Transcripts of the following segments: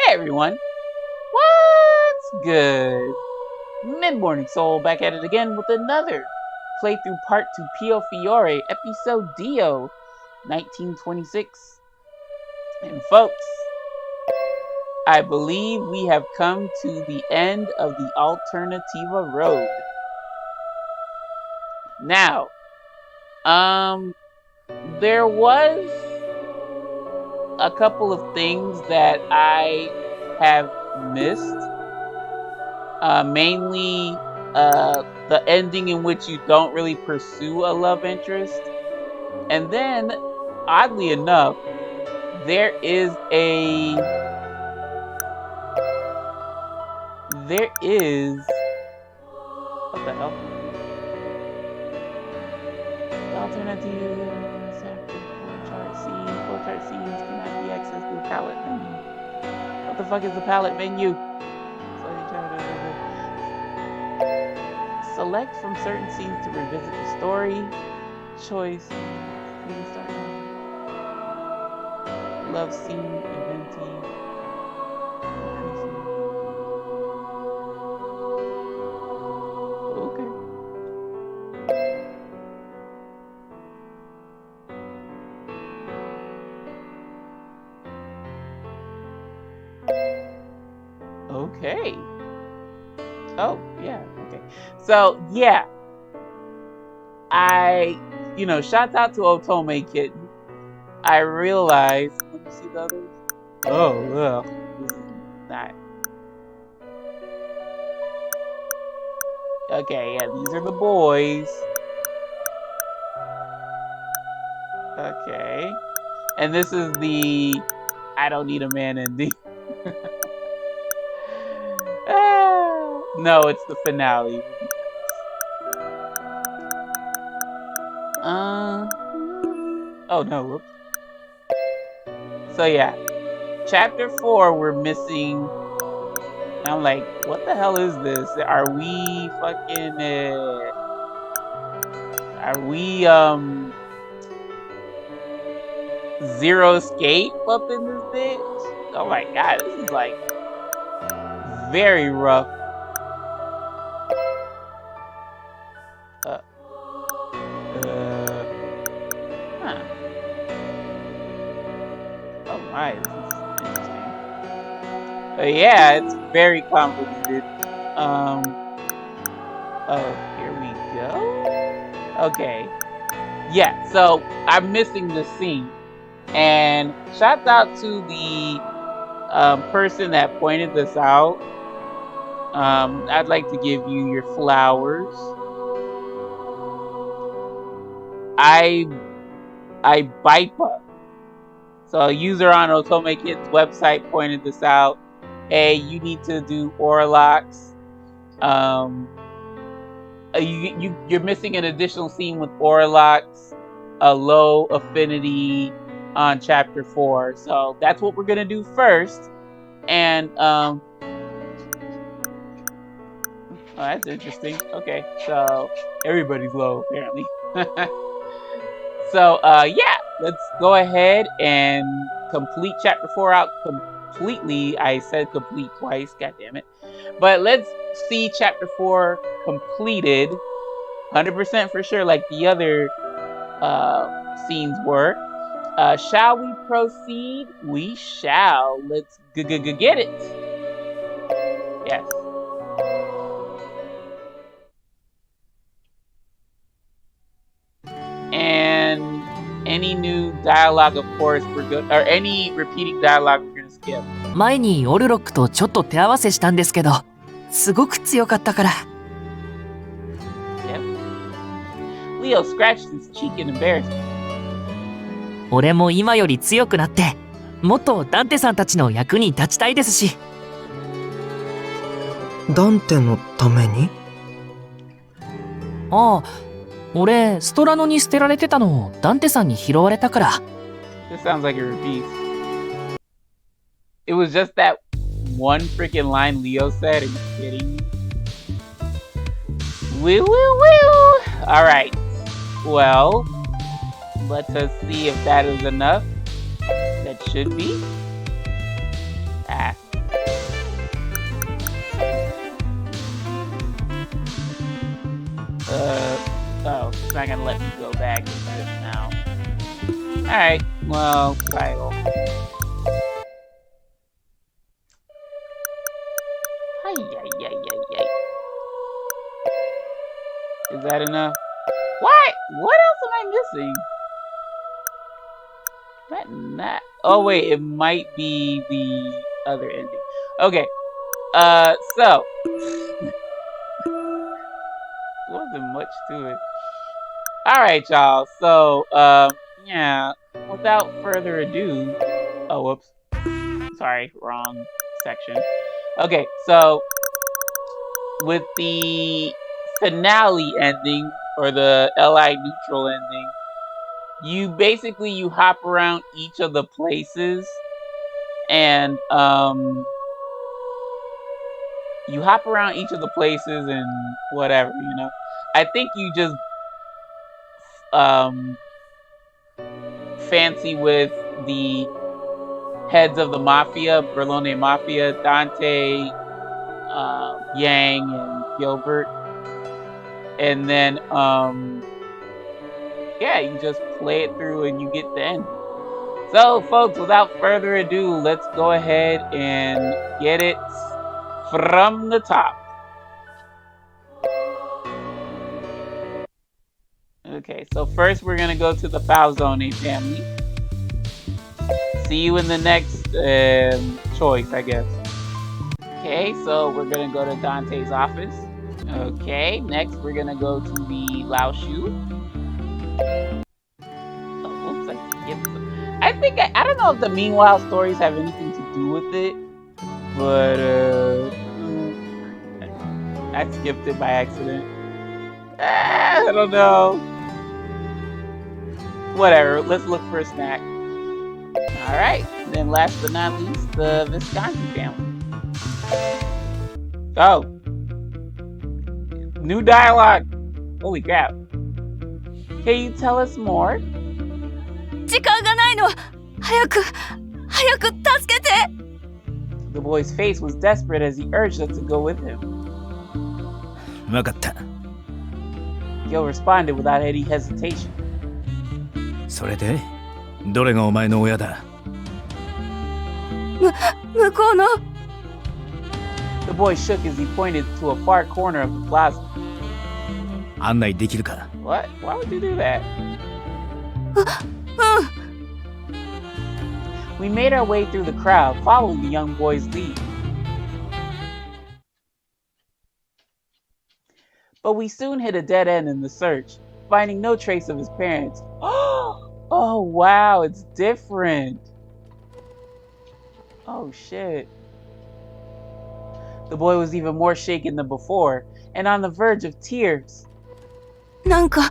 Hey everyone, what's good? MidMorningSol back at it again with another playthrough part to Piofiore Episodio 1926. And folks, I believe we have come to the end of the Alternativa road. Now, there was a couple of things that I have missed. Mainly the ending in which you don't really pursue a love interest. And then, oddly enough, there is what the hell? The Alternativa chart scenes cannot be accessed through palette menu. What the fuck is the palette menu? Select from certain scenes to revisit the story. Choice. Please start. Love scene, eventing. Okay. Okay. Oh, yeah. Okay. So, yeah. Shouts out to Otome Kitten. I realized, let me see the others. Oh, well, this is not. Okay, yeah, these are the boys. Okay. And this is the I don't need a man ending. No, it's the finale. Oh no, whoops. So yeah, chapter 4 we're missing. And I'm like, what the hell is this? Are we fucking Zero Escape up in this bitch? Oh my god, this is like very rough. Oh my, this is interesting. Yeah, it's very convoluted. Oh, here we go. Okay. Yeah, so I'm missing the scene. And shout out to the person that pointed this out. I'd like to give you your flowers. I Bipa. So a user on Otome Kit's website pointed this out. Hey, you need to do Orloks. You're missing an additional scene with Orloks, a low affinity on chapter 4. So that's what we're gonna do first. And oh, that's interesting. Okay, so everybody's low apparently. So yeah, let's go ahead and complete chapter 4 out completely. I said complete twice, god damn it. But let's see chapter 4 completed 100% for sure, like the other scenes were. Shall we proceed? We shall. Let's get it. Yes. And any new dialogue, of course, we're good. Or any repeating dialogue, we're gonna skip. 前にオルロックとちょっと手合わせしたんですけど、すごく強かったから。Yep. Leo scratched his cheek in embarrassment. 俺も今より強くなって、もっとダンテさんたちの役に立ちたいですし。ダンテのために？ああ、俺ストラノに捨てられてたのをダンテさんに拾われたから。This sounds like a repeat. It was just that one freaking line Leo said. Are you kidding me? Woo woo woo! Alright. Well, let us see if that is enough. That should be. Alright, well, title. Is that enough? What? What else am I missing? That not. Oh wait, it might be the other ending. Okay. So wasn't much to it. All right, y'all. So yeah. Without further ado. Oh, whoops. Sorry, wrong section. Okay, so with the finale ending or the LI neutral ending, you hop around each of the places and whatever, you know. I think you just fancy with the heads of the mafia, Berlone Mafia, Dante, Yang, and Gilbert. And then yeah, you just play it through and you get the ending. So folks, without further ado, let's go ahead and get it from the top. Okay, so first we're gonna go to the Falzone family. See you in the next choice, I guess. Okay, so we're gonna go to Dante's office. Okay, next we're gonna go to the Lao Shu. Oh, oops, I skipped. I think I don't know if the Meanwhile stories have anything to do with it, but I skipped it by accident. I don't know. Whatever, let's look for a snack. Alright, then last but not least, the Visconti family. Oh. New dialogue! Holy crap. Can you tell us more? 時間がないの。早く助けて。 The boy's face was desperate as he urged us to go with him. わかった。 Gil responded without any hesitation. それでどれがお前の親だ？向こうの。 The boy shook as he pointed to a far corner of the plaza. 案内できるか？ What? Why would you do that? We made our way through the crowd, following the young boy's lead. But we soon hit a dead end in the search, finding no trace of his parents. Oh wow, it's different. Oh shit. The boy was even more shaken than before, and on the verge of tears. なんか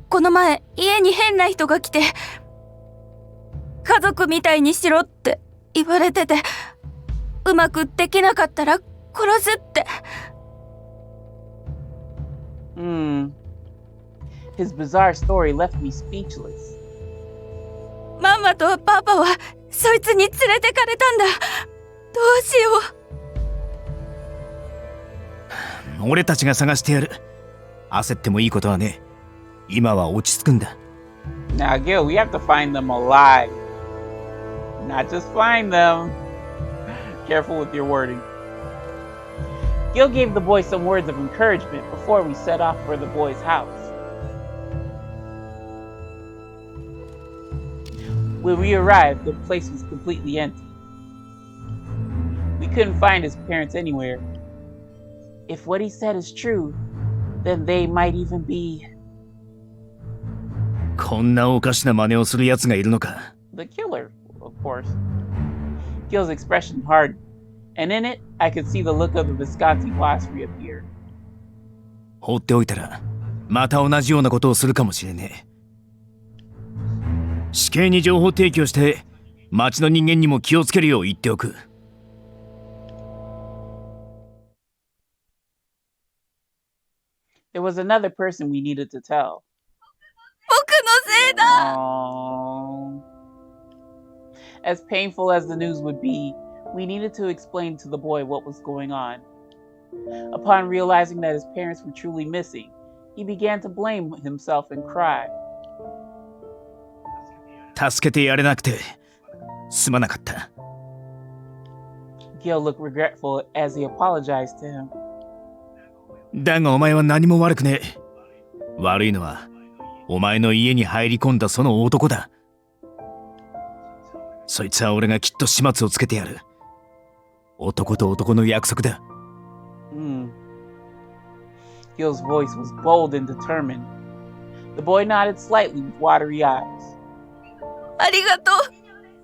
この前家に変な人が来て、家族みたいにしろって言われてて、うまくできなかったら殺すって。His bizarre story left me speechless. ママとパパはそいつに連れてかれたんだ。どうしよう。俺たちが探してやる。焦ってもいいことはね。今は落ち着くんだ。Now, Gil, we have to find them alive. Not just find them. Careful with your wording. Gil gave the boy some words of encouragement before we set off for the boy's house. When we arrived, the place was completely empty. We couldn't find his parents anywhere. If what he said is true, then they might even be... こんなおかしな真似をする奴がいるのか。The killer, of course. Gil's expression hardened, and in it, I could see the look of the Visconti boss reappear. 放っておいたら、また同じようなことをするかもしれねえ。死刑に情報提供して、町の人間にも気をつけるよう言っておく。There was another person we needed to tell. 僕のせいだ。 As painful as the news would be, we needed to explain to the boy what was going on. Upon realizing that his parents were truly missing, he began to blame himself and cry. 助けてやれなくてすまなかった。Gil looked regretful as he apologized to him. だがお前は何も悪くねえ。悪いのはお前の家に入り込んだその男だ。そいつは俺がきっと始末をつけてやる。男と男の約束だ。Gil's voice was bold and determined. The boy nodded slightly with watery eyes. ありがとう、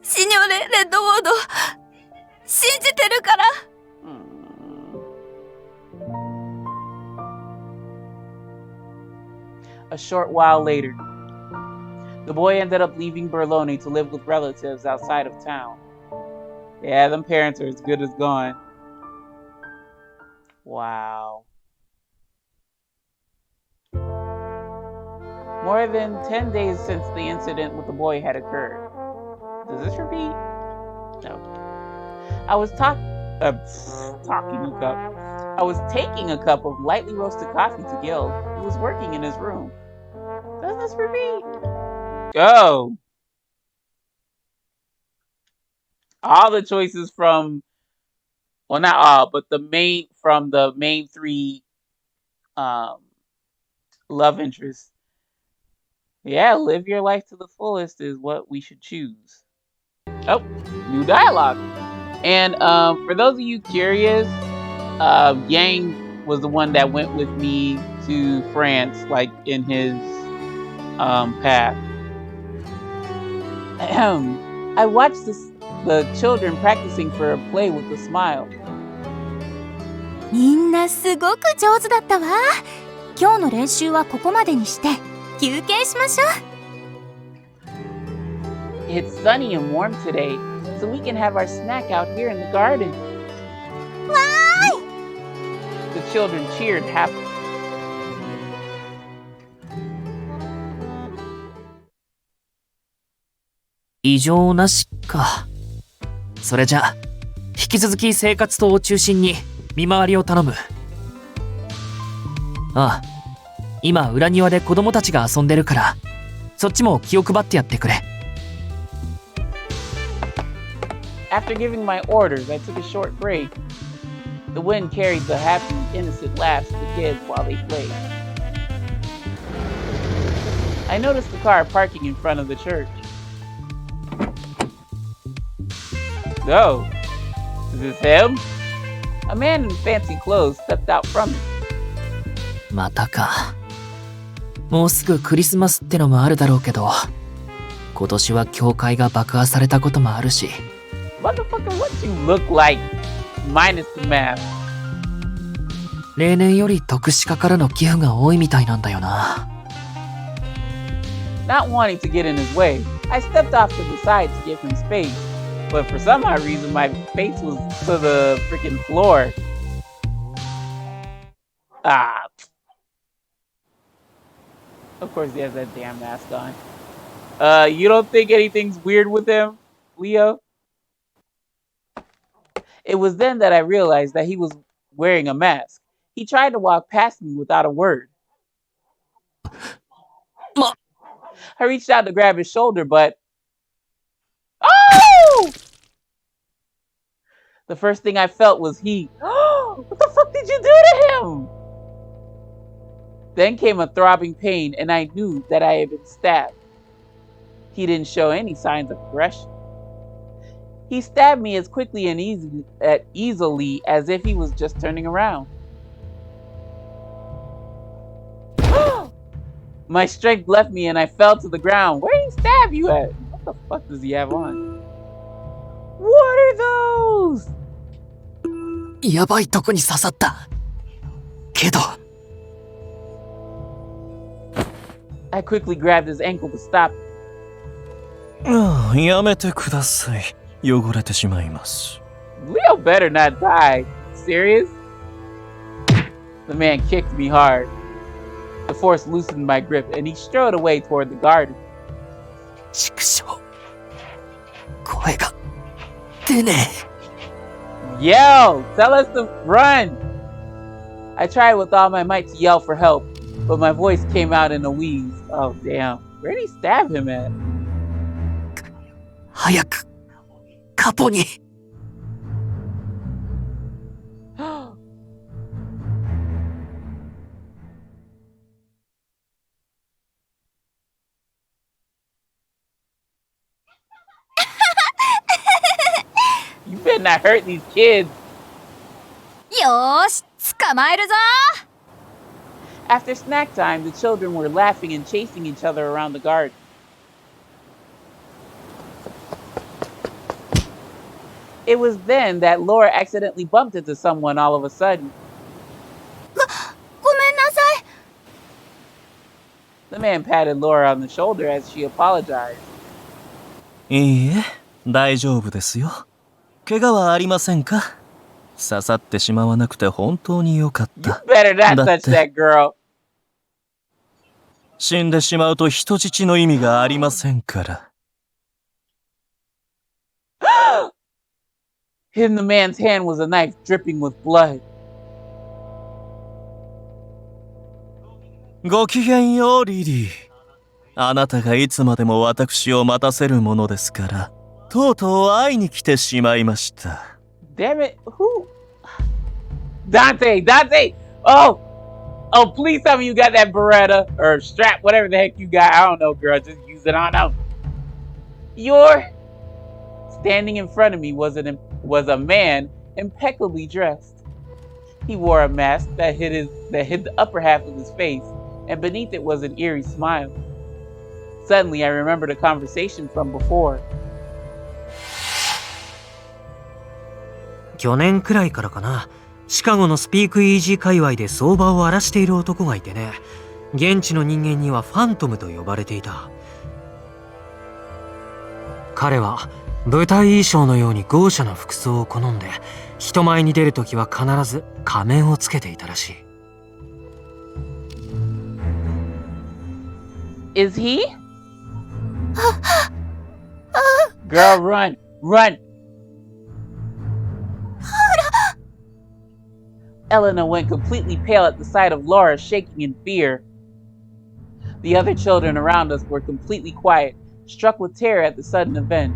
シニョレ・レッドウォード。信じてるから。A short while later, the boy ended up leaving Berlone to live with relatives outside of town. Yeah, them parents are as good as gone. Wow. More than 10 days since the incident with the boy had occurred. Does this repeat? No. I was taking a cup of lightly roasted coffee to Gil, who was working in his room. Does this repeat? Go! All the choices from, well, not all, but the main three love interests. Yeah, live your life to the fullest is what we should choose. Oh, new dialogue. And for those of you curious, Yang was the one that went with me to France, like in his path. I watched the children practicing for a play with a smile. みんなすごく上手だったわ。今日の練習はここまでにして休憩しましょう。 It's sunny and warm today, so we can have our snack out here in the garden. わーい! The children cheered happily. 異常なしか。それじゃ引き続き生活棟を中心に見回りを頼む。ああ、今裏庭で子供たちが遊んでるからそっちも気を配ってやってくれ。 After giving my orders, I took a short break. The wind carried the happy, innocent laughs of the kids while they played. I noticed the car parking in front of the church. Oh, is this him? A man in fancy clothes stepped out from it. またか。もうすぐクリスマスってのもあるだろうけど、今年は教会が爆破されたこともあるし。Motherfucker, what you look like? Minus the mask. 例年より特殊化からの寄付が多いみたいなんだよな。Not wanting to get in his way, I stepped off to the side to give him space. But for some odd reason, my face was to the freaking floor. Ah. Of course he has that damn mask on. You don't think anything's weird with him, Leo? It was then that I realized that he was wearing a mask. He tried to walk past me without a word. I reached out to grab his shoulder, but... Oh! The first thing I felt was heat. What the fuck did you do to him? Then came a throbbing pain, and I knew that I had been stabbed. He didn't show any signs of aggression. He stabbed me as quickly and easily as if he was just turning around. My strength left me and I fell to the ground. Where did he stab you at? What the fuck does he have on? What are those? やばいとこに刺さった。けど。I quickly grabbed his ankle to stop him. やめてください。汚れてしまいます。 Leo better not die. Serious? The man kicked me hard. The force loosened my grip and he strode away toward the garden. 畜生。声が出ねえ。 Yell! Tell us to run! I tried with all my might to yell for help, but my voice came out in a wheeze. Oh, damn. Where did he stab him at? 早く、カポに。You better not hurt these kids. よーし、捕まえるぞ。 After snack time, the children were laughing and chasing each other around the garden. It was then that Laura accidentally bumped into someone all of a sudden. ごめんなさい。 The man patted Laura on the shoulder as she apologized. いいえ、大丈夫ですよ。怪我はありませんか？刺さってしまわなくて本当によかっ You た。 better not touch だって that girl. 死んでしまうと人質の意味がありませんから。In the man's hand was a knife dripping with blood. ごきげんよう、リリー。あなたがいつまでも私を待たせるものですから、とうとう会いに来てしまいました。Damn it. Who? Dante! Oh, please tell me you got that Beretta or strap, whatever the heck you got. I don't know, girl. Just use it on out. Standing in front of me was a man impeccably dressed. He wore a mask that hid the upper half of his face, and beneath it was an eerie smile. Suddenly, I remembered a conversation from before. 去年くらいからかな。シカゴのスピークイージー界隈で相場を荒らしている男がいてね。現地の人間にはファントムと呼ばれていた。彼は舞台衣装のように豪奢な服装を好んで、人前に出るときは必ず仮面をつけていたらしい。Is he? Girl, run! Elena went completely pale at the sight of Laura shaking in fear. The other children around us were completely quiet, struck with terror at the sudden event.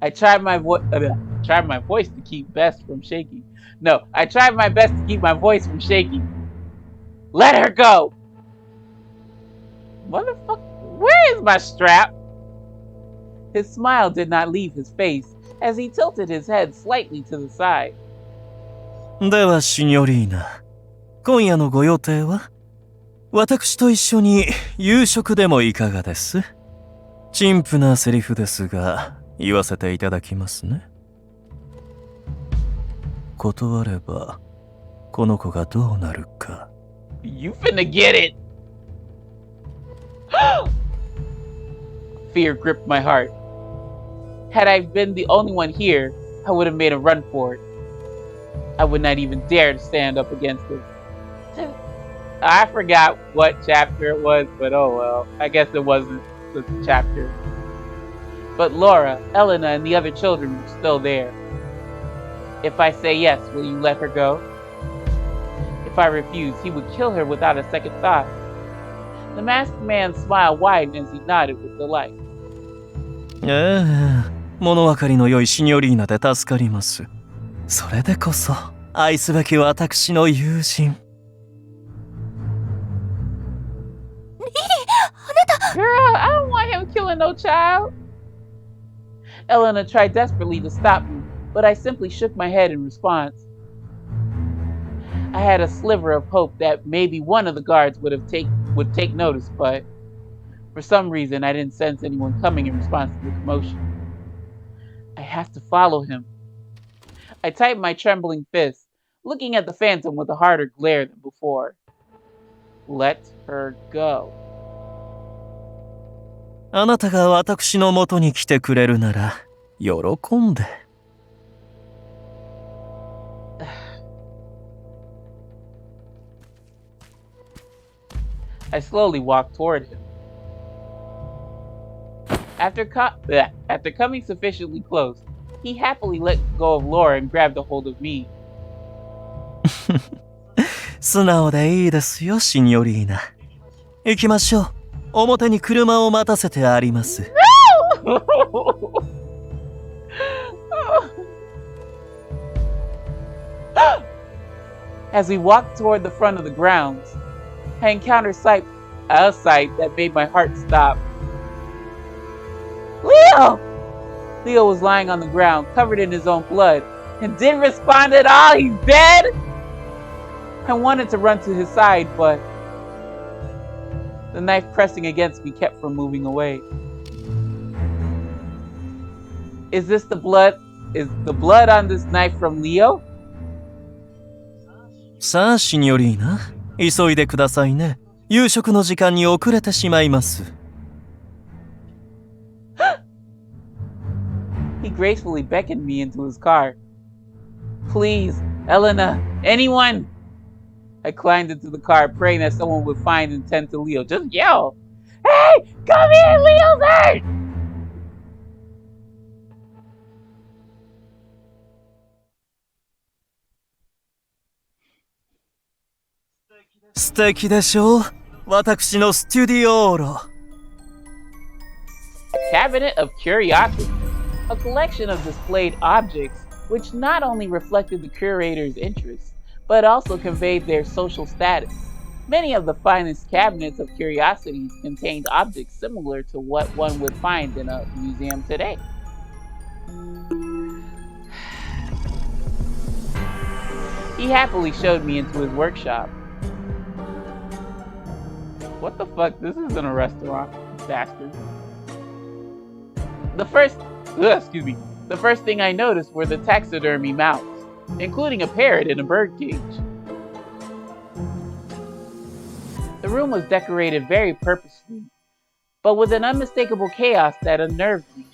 I tried my voice to keep best from shaking. No, I tried my best to keep my voice from shaking. Let her go! Motherfucker, where is my strap? His smile did not leave his face as he tilted his head slightly to the side. では、シニョリーナ。今夜のご予定は？私と一緒に夕食でもいかがです？陳腐なセリフですが、言わせていただきますね。断れば、この子がどうなるか。You finna get it! Fear gripped my heart. Had I been the only one here, I would have made a run for it. I would not even dare to stand up against it. I forgot what chapter it was, but oh well. I guess it wasn't the chapter. But Laura, Elena, and the other children were still there. If I say yes, will you let her go? If I refuse, he would kill her without a second thought. The masked man's smile widened as he nodded with delight. 物分かりの良いシニョリーナで助かります。それでこそ愛すべき私の友人。Girl, I don't want him killing no child. Elena tried desperately to stop me, but I simply shook my head in response. I had a sliver of hope that maybe one of the guards would take notice, but for some reason I didn't sense anyone coming in response to the commotion. I have to follow him. I tightened my trembling fist, looking at the phantom with a harder glare than before. Let her go. あなたが私の元に来てくれるなら喜んで。I slowly walked toward him. After coming sufficiently close, he happily let go of Laura and grabbed a hold of me. 素直でいいですよ、シニョリーナ。行きましょう。表に車を待たせてあります。As we walked toward the front of the grounds, I encountered a sight that made my heart stop. Leo! Leo was lying on the ground, covered in his own blood, and didn't respond at all. He's dead! I wanted to run to his side, but the knife pressing against me kept from moving away. Is the blood on this knife from Leo? さあ、シニョリーナ。急いでくださいね。夕食の時間に遅れてしまいます。He gracefully beckoned me into his car. Please, Elena, anyone! I climbed into the car, praying that someone would find and tend to Leo. Just yell! Hey, come here, Leo's hurt! 素敵でしょう。私のスタジオーロ。A cabinet of curiosities, a collection of displayed objects which not only reflected the curator's interests, but also conveyed their social status. Many of the finest cabinets of curiosities contained objects similar to what one would find in a museum today. He happily showed me into his workshop. What the fuck? This isn't a restaurant, bastard. The first thing I noticed were the taxidermy mounts, including a parrot in a bird cage. The room was decorated very purposefully, but with an unmistakable chaos that unnerved me.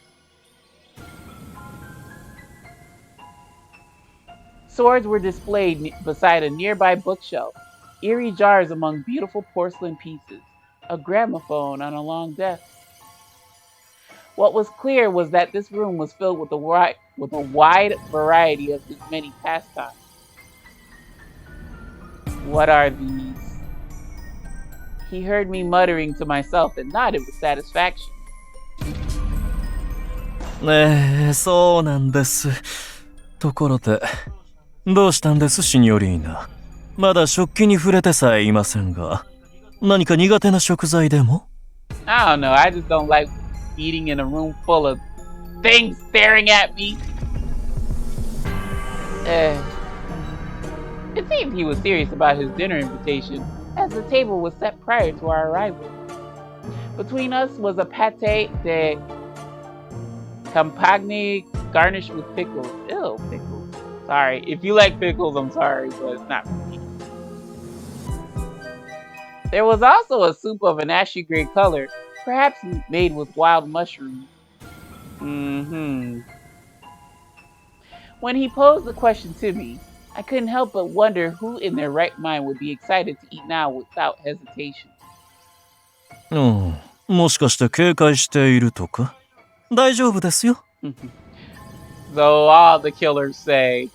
Swords were displayed beside a nearby bookshelf, eerie jars among beautiful porcelain pieces, a gramophone on a long desk. What was clear was that this room was filled with a wide variety of his many pastimes. What are these? He heard me muttering to myself and nodded with satisfaction. そうなんです。ところで、どうしたんです、シニョリーナ。まだ食器に触れてさえいませんが、何か苦手な食材でも？ I don't know, I just don't like eating in a room full of things staring at me. It seemed he was serious about his dinner invitation, as the table was set prior to our arrival. Between us was a pate de campagne garnished with pickles. Ew, pickles. Sorry, if you like pickles, I'm sorry, but it's not for me. There was also a soup of an ashy gray color, perhaps made with wild mushrooms. When he posed the question to me, I couldn't help but wonder who in their right mind would be excited to eat now without hesitation. もしかして警戒しているとか？大丈夫ですよ。So all the killers say.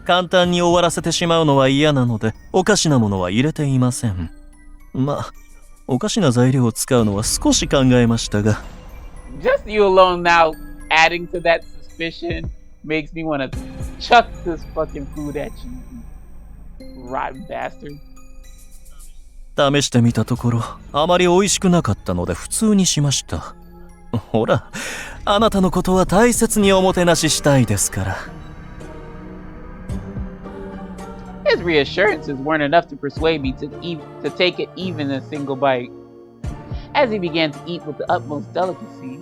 簡単に終わらせてしまうのは嫌なので、おかしなものは入れていません。まあ、おかしな材料を使うのは少し考えましたが。Just you alone now adding to that suspicion makes me want to chuck this fucking food at you, rotten bastard. 試してみたところ、あまり美味しくなかったので普通にしました。ほら、あなたのことは大切におもてなししたいですから。His reassurances weren't enough to persuade me to take it even a single bite. As he began to eat with the utmost delicacy,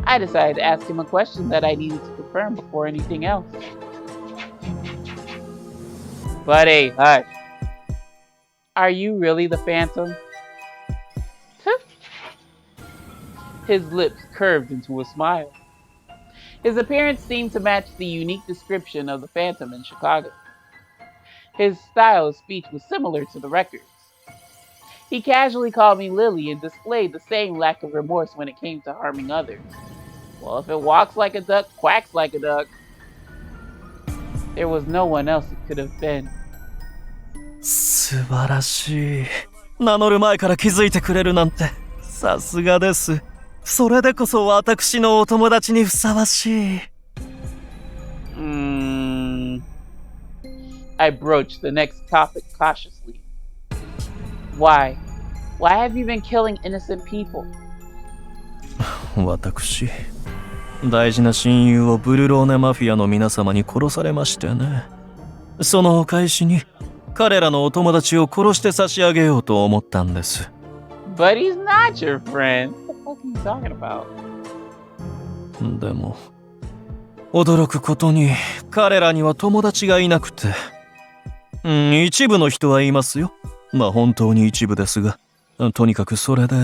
I decided to ask him a question that I needed to confirm before anything else. Buddy, hush. Are you really the Phantom? His lips curved into a smile. His appearance seemed to match the unique description of the Phantom in Chicago. His style of speech was similar to the record's. He casually called me Lily and displayed the same lack of remorse when it came to harming others. Well, if it walks like a duck, quacks like a duck. There was no one else it could have been. 素晴らしい。名乗る前から気づいてくれるなんて、さすがです。それでこそ私のお友達にふさわしい。I broached the next topic cautiously. Why? Why have you been killing innocent people? 私、大事な親友をブルローネマフィアの皆様に殺されましてね。そのお返しに、彼らのお友達を殺して差し上げようと思ったんです。But he's not your friend. What the fuck are you talking about? でも、驚くことに彼らには友達がいなくて、一部の人はいますよ。まあ本当に一部ですが、とにかくそれで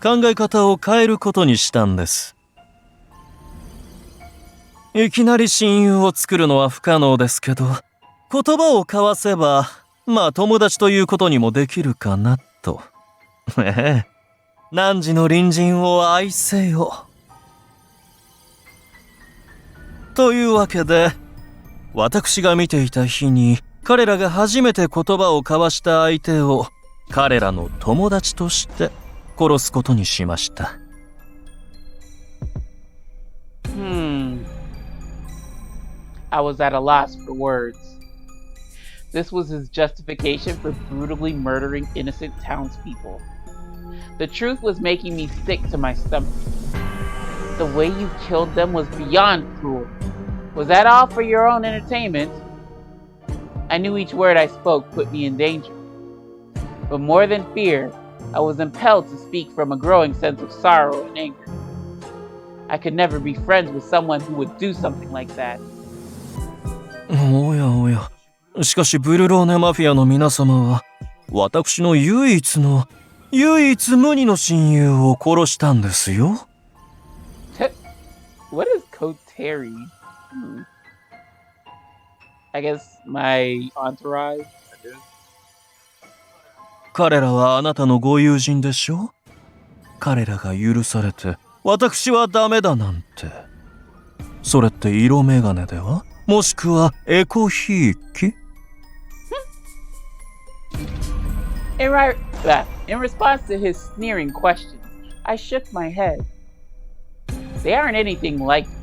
考え方を変えることにしたんです。いきなり親友を作るのは不可能ですけど、言葉を交わせば、まあ友達ということにもできるかなと。汝の隣人を愛せよ。というわけで、私が見ていた日に彼らが初めて言葉を交わした相手を彼らの友達として殺すことにしました。I was at a loss for words. This was his justification for brutally murdering innocent townspeople. The truth was making me sick to my stomach. The way you killed them was beyond cruel. Was that all for your own entertainment? I knew each word I spoke put me in danger. But more than fear, I was impelled to speak from a growing sense of sorrow and anger. I could never be friends with someone who would do something like that. おやおや。しかしブルローネマフィアの皆様は、私の唯一無二の親友を殺したんですよ。What is Koteri? I guess my entourage? 彼らはあなたのご友人でしょ？彼らが許されて、私はダメだなんて。それって色眼鏡では？もしくはエコひいき？ In response to his sneering questions, I shook my head. They aren't anything like me.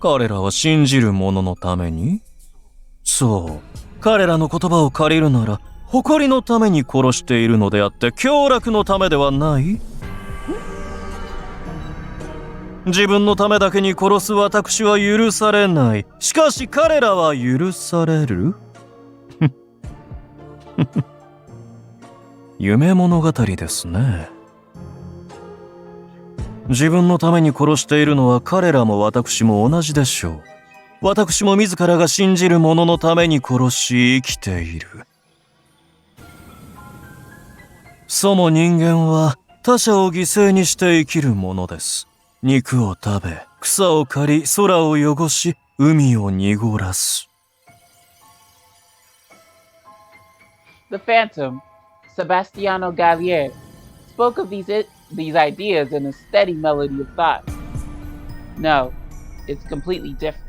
彼らは信じる者のために？そう。彼らの言葉を借りるなら、誇りのために殺しているのであって、享楽のためではない？自分のためだけに殺す私は許されない。しかし彼らは許される？夢物語ですね。自分のために殺しているのは彼らも私も同じでしょう。私も自らが信じる者のために殺し生きている。そも人間は他者を犠牲にして生きるものです。肉を食べ、草を刈り、空を汚し、海を濁らす。The Phantom, Sebastiano Gallier, spoke of these ideas in a steady melody of thought. No, it's completely different.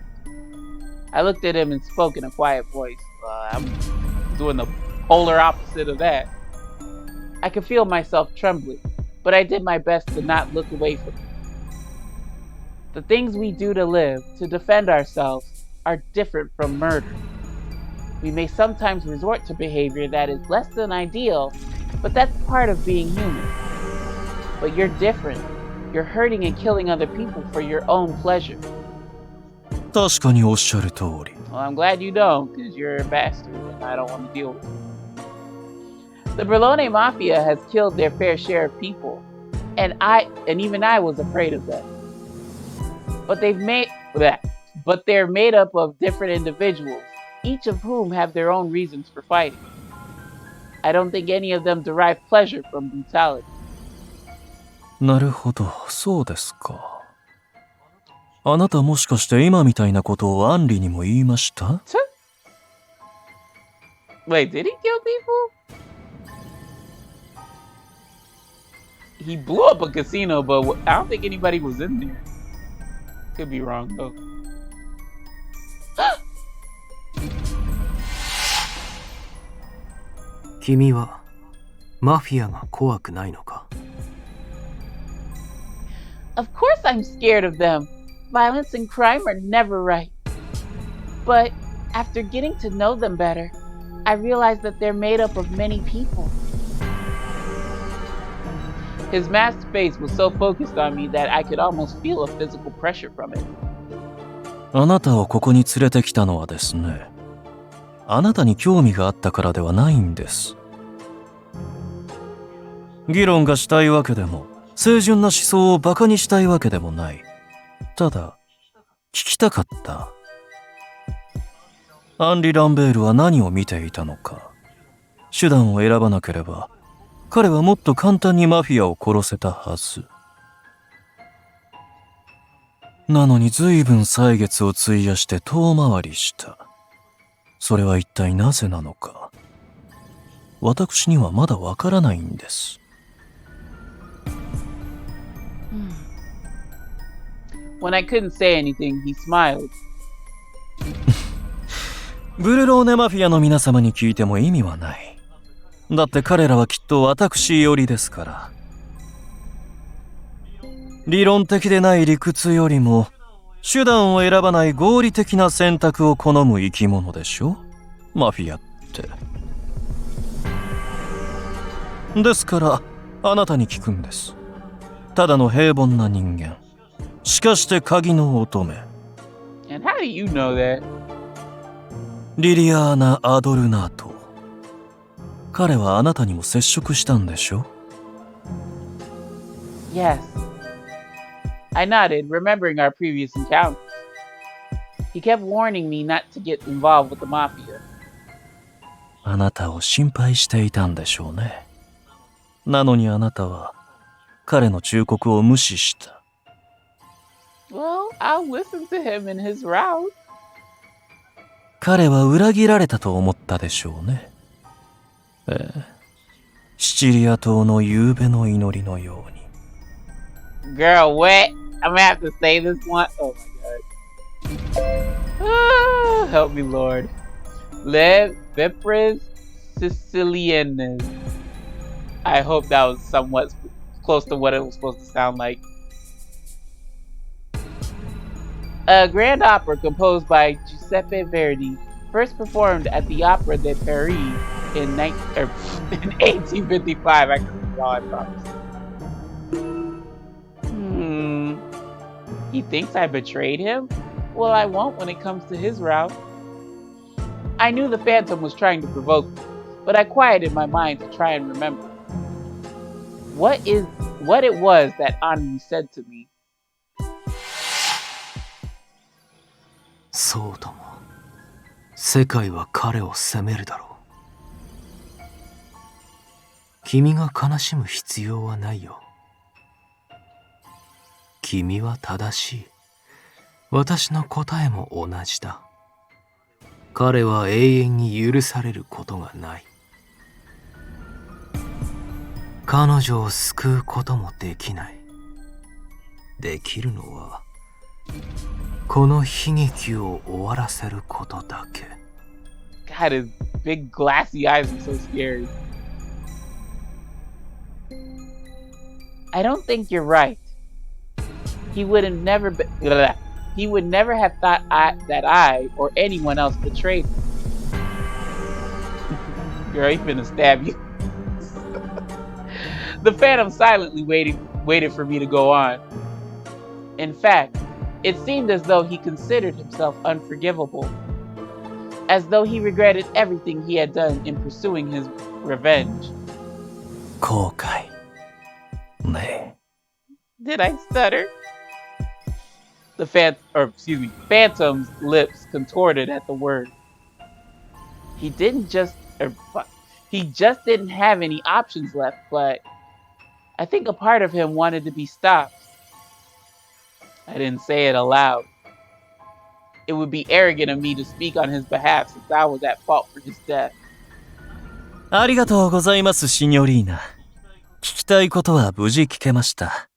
I looked at him and spoke in a quiet voice. I'm doing the polar opposite of that. I could feel myself trembling, but I did my best to not look away from it. The things we do to live, to defend ourselves, are different from murder. We may sometimes resort to behavior that is less than ideal, but that's part of being human. But you're different. You're hurting and killing other people for your own pleasure. 確かにおっしゃる通り。Well, I'm glad you don't, because you're a bastard and I don't want to deal with you. The Berlone Mafia has killed their fair share of people, and even I was afraid of them. But they're made up of different individuals, each of whom have their own reasons for fighting. I don't think any of them derive pleasure from brutality. なるほど、そうですか。あなたもしかして今みたいなことをアンリにも言いました？ Wait, did he kill people? He blew up a casino, but I don't think anybody was in there. Could be wrong though. 君はマフィアが怖くないのか？ Of course I'm scared of them. Violence and crime are never right. But after getting to know them better, I realized that they're made up of many people. His masked face was so focused on me that I could almost feel a physical pressure from it. あなたをここに連れてきたのはですね、あなたに興味があったからではないんです。議論がしたいわけでも、清純な思想をバカにしたいわけでもない。ただ、聞きたかった。アンリ・ランベールは何を見ていたのか。手段を選ばなければ、彼はもっと簡単にマフィアを殺せたはず。なのに随分歳月を費やして遠回りした。それは一体なぜなのか。私にはまだわからないんです。When I couldn't say anything, he smiled. ブルローネマフィアの皆様に聞いても意味はない。だって彼らはきっと私寄りですから。理論的でない理屈よりも手段を選ばない合理的な選択を好む生き物でしょ、マフィアって。ですからあなたに聞くんです。ただの平凡な人間、しかして鍵の乙女。 And how do you know that? リリアーナ・アドルナート。彼はあなたにも接触したんでしょ？ Yes. I nodded, remembering our previous encounters. He kept warning me not to get involved with the mafia. あなたを心配していたんでしょうね。なのにあなたは彼の忠告を無視した。 Well, I'll listen to him in his route. 彼は裏切られたと思ったでしょうね。シチリア島の夕べの祈りのように。 Girl, what? I'm gonna have to say this one. Oh my god. Ah, help me, Lord. Le Vipres Sicilianes. I hope that was somewhat close to what it was supposed to sound like. A grand opera composed by Giuseppe Verdi, first performed at the Opera de Paris in 1855. I can draw, I promise. He thinks I betrayed him? Well, I won't when it comes to his route. I knew the Phantom was trying to provoke me, but I quieted my mind to try and remember. What it was that Henri said to me. そうとも。世界は彼を責めるだろう。君が悲しむ必要はないよ。君は正しい。私の答えも同じだ。彼は永遠に許されることがない。彼女を救うこともできない。できるのはこの悲劇を終わらせることだけ。 God, his big glassy eyes are so scary. I don't think you're right. He would never have thought that I or anyone else betrayed him. Girl, he's gonna stab you. The Phantom silently waited for me to go on. In fact, it seemed as though he considered himself unforgivable, as though he regretted everything he had done in pursuing his revenge. 後悔ね。 Did I stutter? The Phantom's lips contorted at the word. He just didn't have any options left, but I think a part of him wanted to be stopped. I didn't say it aloud. It would be arrogant of me to speak on his behalf since I was at fault for his death. ありがとうございます、シニョリーナ。聞きたいことは無事聞けました。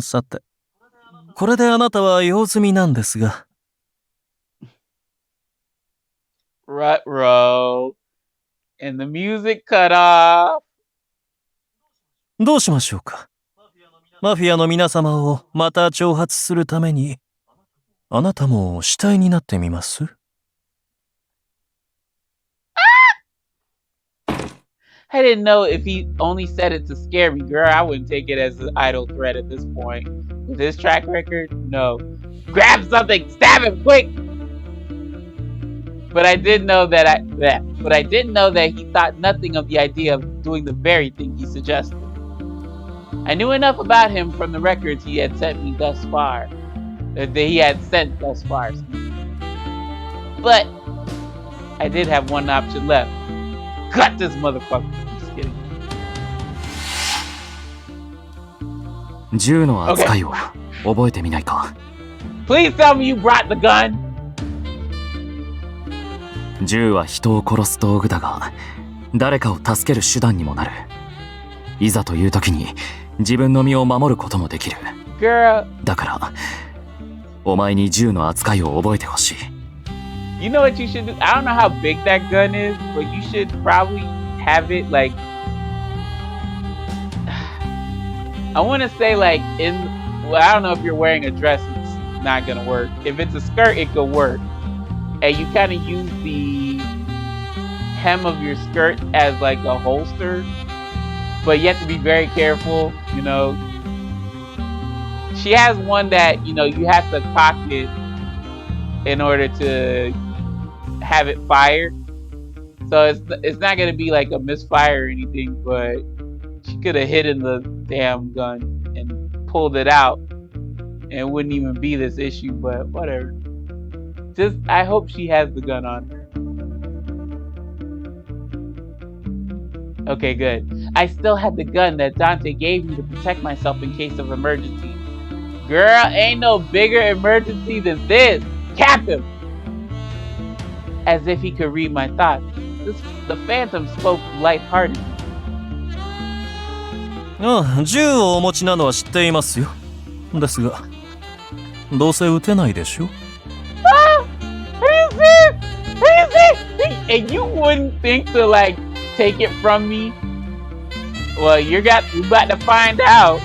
さて、これであなたは用済みなんですが。Ruh-roh. And the music cut off. どうしましょうか。マフィアの皆様をまた挑発するために、あなたも死体になってみます？ I didn't know if he only said it to scare me. Girl, I wouldn't take it as an idle threat at this point. With his track record, no. Grab something! Stab him quick! But I did know that he thought nothing of the idea of doing the very thing he suggested. I knew enough about him from the records he had sent me thus far. That he had sent thus far. But I did have one option left. Cut this motherfucker. Just kidding. 銃の扱いを覚えてみないか。Please tell me you brought the gun. 銃は人を殺す道具だが、誰かを助ける手段にもなる。いざという時に自分の身を守ることもできる。Girl. だから、お前に銃の扱いを覚えてほしい。You know what you should do? I don't know how big that gun is, but you should probably have it like... I want to say like in... Well, I don't know if you're wearing a dress, it's not going to work. If it's a skirt, it could work. And you kind of use the hem of your skirt as like a holster. But you have to be very careful, you know. She has one that, you know, you have to cock it in order to have it fired. So it's not gonna be like a misfire or anything, but she could have hidden the damn gun and pulled it out and it wouldn't even be this issue, but whatever. Just I hope she has the gun on her. Okay, good. I still had the gun that Dante gave me to protect myself in case of emergency. Girl, ain't no bigger emergency than this. Cap him! As if he could read my thoughts. The Phantom spoke lightheartedly. ああ、銃をお持ちなのは知っていますよ。ですが、どうせ撃てないでしょ。Ah! What is this? What is this? And you wouldn't think to like take it from me? Well, you about to find out.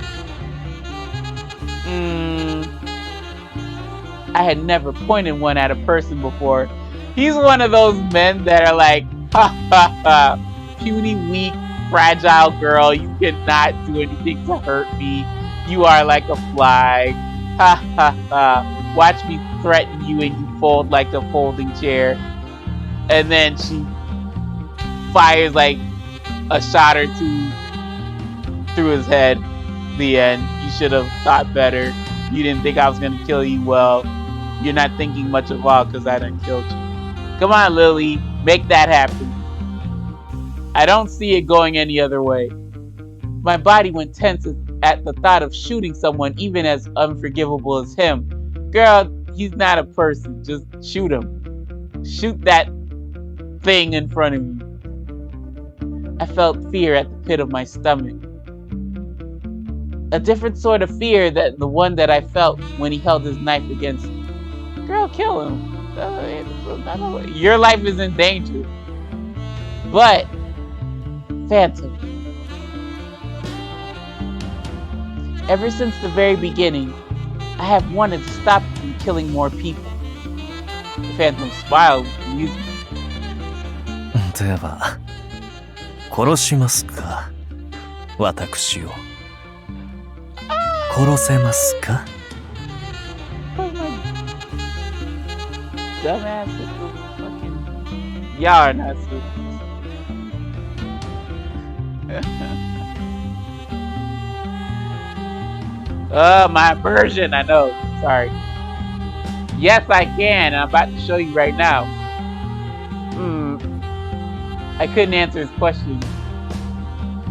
I had never pointed one at a person before. He's one of those men that are like, ha ha ha, puny, weak, fragile girl. You cannot do anything to hurt me. You are like a fly. Ha ha ha. Watch me threaten you and you fold like a folding chair. And then she fires like a shot or two through his head. The end. You should have thought better. You didn't think I was going to kill you. Well, you're not thinking much of all because I done killed you. Come on, Lily. Make that happen. I don't see it going any other way. My body went tense at the thought of shooting someone even as unforgivable as him. Girl, he's not a person. Just shoot him. Shoot that thing in front of you. I felt fear at the pit of my stomach. A different sort of fear than the one that I felt when he held his knife against me. Girl, kill him. Your life is in danger. But, Phantom, ever since the very beginning, I have wanted to stop you from killing more people. The Phantom smiled amusingly. では、殺しますか、私を。殺せますか？ Dumbass fucking... Y'all are not serious. My version, I know. Sorry. Yes, I can. I'm about to show you right now. I couldn't answer his question.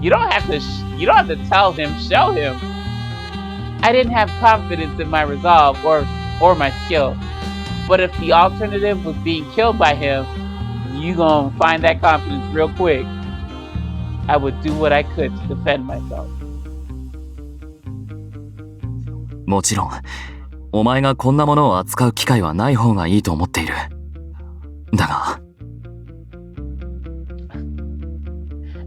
You don't have to tell him. Show him. I didn't have confidence in my resolve or my skill. But if the alternative was being killed by him, you gonna find that confidence real quick. I would do what I could to defend myself. もちろん、お前がこんなものを扱う機会はない方がいいと思っている。だが、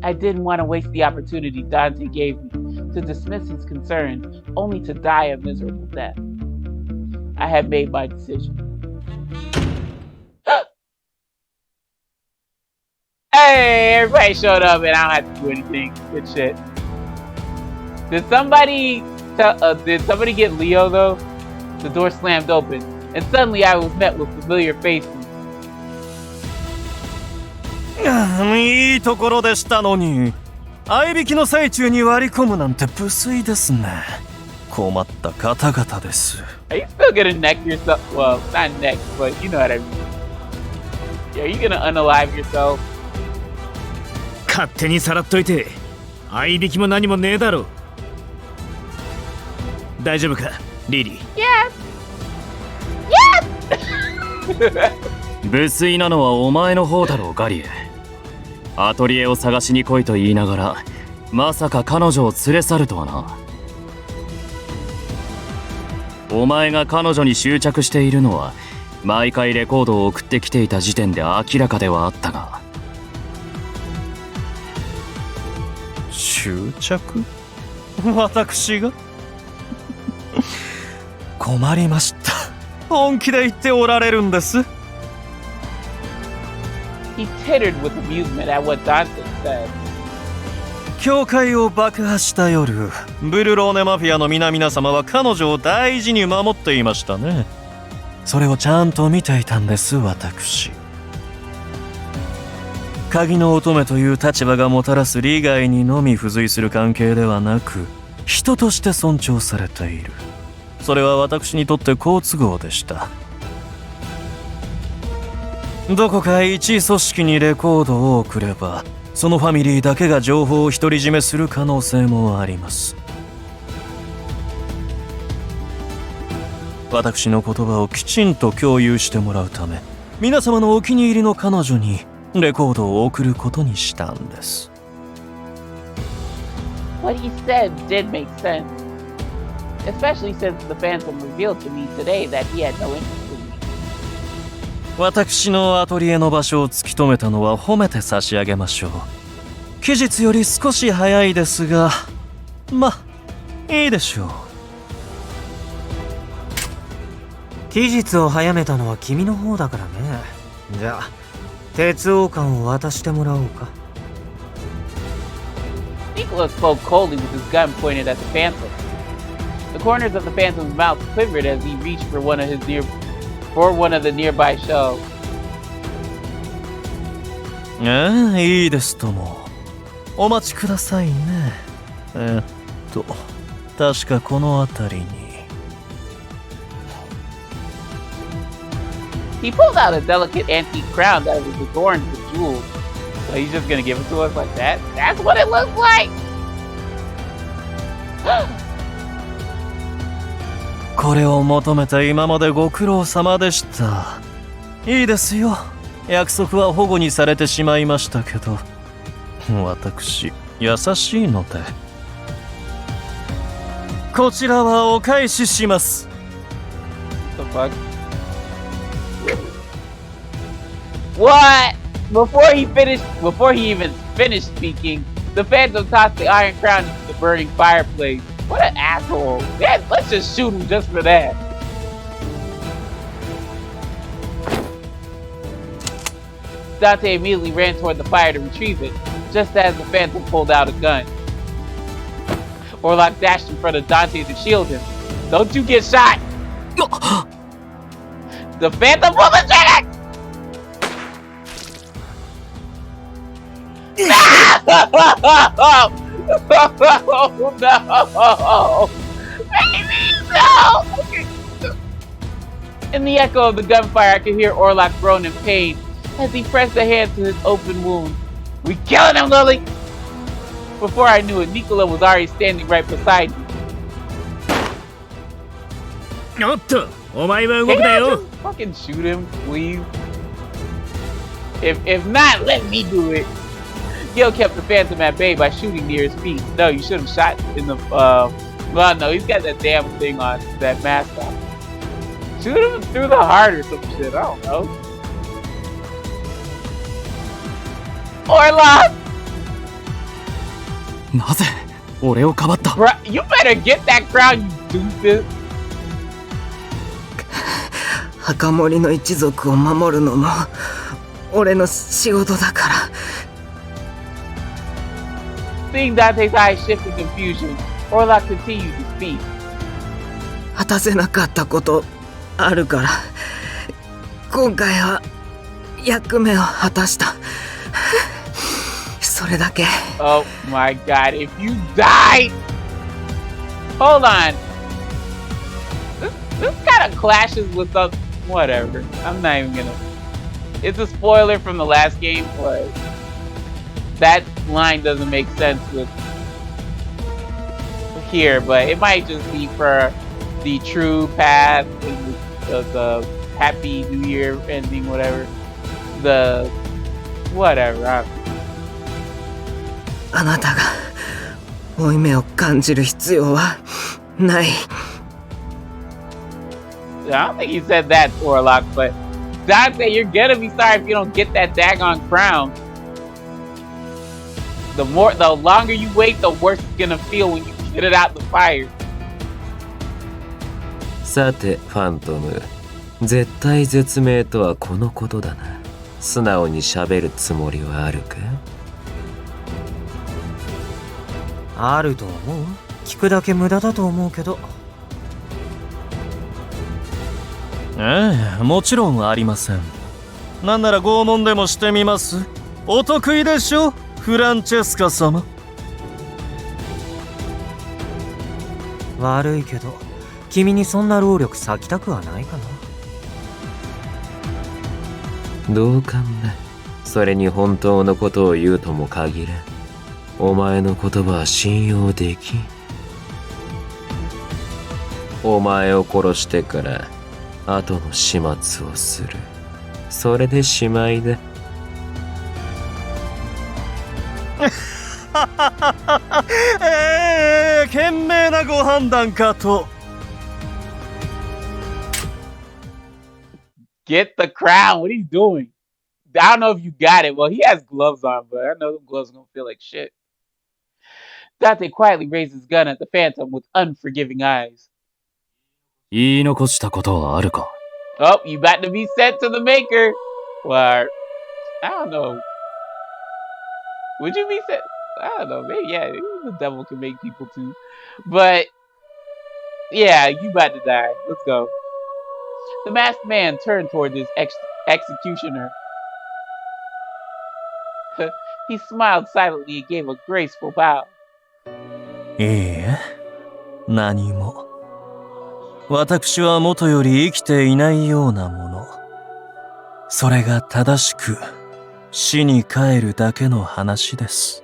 I didn't want to waste the opportunity Dante gave me. to dismiss his concerns, only to die a miserable death. I have made my decision. Hey, everybody showed up and I don't have to do anything. Good shit. Did somebody get Leo though? The door slammed open, and suddenly I was met with familiar faces. いいところでしたのに、合いびきの最中に割り込むなんて無粋ですね。困った方々です。 Are you still gonna neck yourself? Well, not neck, but you know what I mean. Yeah, are you gonna unalive yourself? 勝手にさらっといて、合いびきも何もねえだろ。大丈夫か、リリー。Yes! 無粋なのはお前の方だろう、ガリエ。アトリエを探しに来いと言いながら、まさか彼女を連れ去るとはな。お前が彼女に執着しているのは、毎回レコードを送ってきていた時点で明らかではあったが。執着？私が？困りました。本気で言っておられるんです。He tittered with amusement at what Dante said. 教会を爆破した夜、ブルローネマフィアの皆様は彼女を大事に守っていましたね。それをちゃんと見ていたんです、私。鍵の乙女という立場がもたらす利害にのみ付随する関係ではなく、人として尊重されている。それは私にとって好都合でした。どこか一組織にレコードを送れば、そのファミリーだけが情報を独り占めする可能性もあります。私の言葉をきちんと共有してもらうため、皆様のお気に入りの彼女にレコードを送ることにしたんです。What he said did make sense, especially since the Phantom revealed to me today that he had no interest in me. 私のアトリエの場所を突き止めたのは褒めて差し上げましょう。期日より少し早いですが、ま、いいでしょう。期日を早めたのは君の方だからね。じゃあ、鉄王冠を渡してもらおうか。Nicola spoke coldly with his gun pointed at the Phantom. The corners of the Phantom's mouth quivered as he reached for one of the nearby shelves. いいですとも。お待ちくださいね。確かこの辺りに。He pulled out a delicate antique crown that was adorned with jewels. So he's just gonna give it to us like that? That's what it looks like! これを求めて今までご苦労様でした。いいですよ。約束は保護にされてしまいましたけど、私、優しいので。こちらはお返しします。What the fuck? What? Before he even finished speaking, the Phantom tossed the iron crown into the burning fireplace. What an asshole. Yeah, let's just shoot him just for that. Dante immediately ran toward the fire to retrieve it, just as the Phantom pulled out a gun. Orlok dashed in front of Dante to shield him. Don't you get shot! The Phantom pulled the trigger! No! No! Baby, no! Okay. In the echo of the gunfire, I could hear Orlok groan in pain as he pressed a hand to his open wound. We killing him, Lily! Before I knew it, Nicola was already standing right beside me. おっと、お前は動く Can な I よ。 just fucking shoot him, please? If not, let me do it. Gil kept the Phantom at bay by shooting near his feet. No, you should have shot in the, well, no, he's got that damn thing on, that mask on. Shoot him through the heart or some shit, I don't know. Orlok! なぜ俺をかばった。 Bruh, you better get that crown, you doofus. 墓守の一族を守るのも俺の仕事だから。 Seeing Dante's eyes shift in confusion, Orlok continued to speak. 果たせなかったことあるから、今回は役目を果たした。それだけ。 Oh my god, if you die! Hold on. This kind of clashes with some. Whatever. I'm not even gonna. It's a spoiler from the last game, but that line doesn't make sense with here, but it might just be for the true path and the happy new year ending, whatever. The whatever. あなたが負い目を感じる必要はない。 I don't think he said that, Orlok, but Dante, you're gonna be sorry if you don't get that daggone crown. The longer you wait, the worse it's gonna feel when you get it out the fire. さてファントム、絶対絶命とはこのことだな。素直に喋るつもりはあるか？あると思う？聞くだけ無駄だと思うけど。もちろんありません。なんなら拷問でもしてみます。お得意でしょ、フランチェスカ様。悪いけど君にそんな労力割きたくはないかな。同感だ。それに本当のことを言うとも限らん。お前の言葉は信用できん。お前を殺してから後の始末をする。それでしまいだ。賢明なご判断かと。Get the crown. What are you doing? I don't know if you got it. Well, he has gloves on, but I know the gloves are gonna feel like shit. Dante quietly raised his gun at the Phantom with unforgiving eyes. 言い残したことはあるか？ Oh, you about to be sent to the maker. Or, I don't know. Would you be sent? I don't know. Maybe, yeah, the devil can make people too. But, yeah, you about to die. Let's go. The masked man turned toward his executioner. He smiled silently and gave a graceful bow. いいえ、何も。私は元より生きていないようなもの。それが正しく死に帰るだけの話です。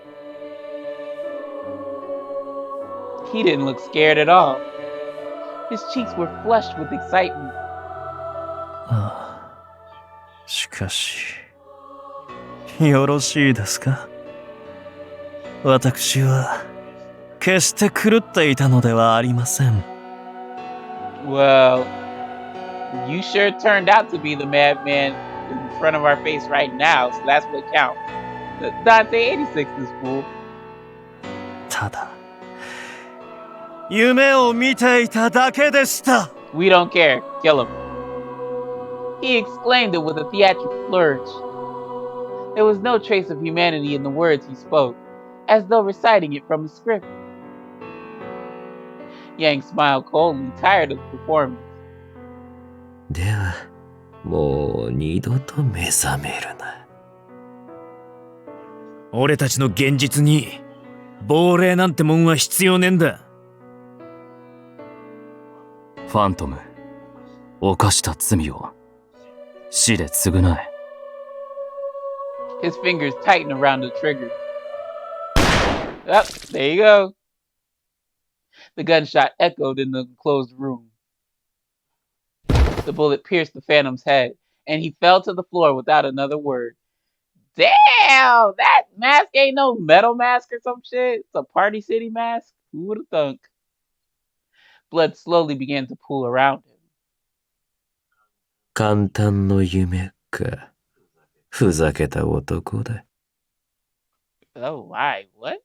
He didn't look scared at all. His cheeks were flushed with excitement. しかし、よろしいですか？私は決して狂っていたのではありません。Well, you sure turned out to be the madman in front of our face right now, so that's what counts. Dante 86 is fool. ただ、夢を見ていただけでした。We don't care. Kill him. He exclaimed it with a theatrical flourish. There was no trace of humanity in the words he spoke, as though reciting it from a script. Yang smiled coldly, tired of the performance. では、もう二度と目覚めるな。俺たちの現実に亡霊なんてもんは必要ねえんだ。ファントム、犯した罪を死で償え。His fingers tightened around the trigger. Oh, there you go. The gunshot echoed in the enclosed room. The bullet pierced the Phantom's head, and he fell to the floor without another word. Damn! That mask ain't no metal mask or some shit. It's a Party City mask. Who would have thunk? Blood slowly began to pool around him. 簡単の夢か。ふざけた男だ。Oh, why? What?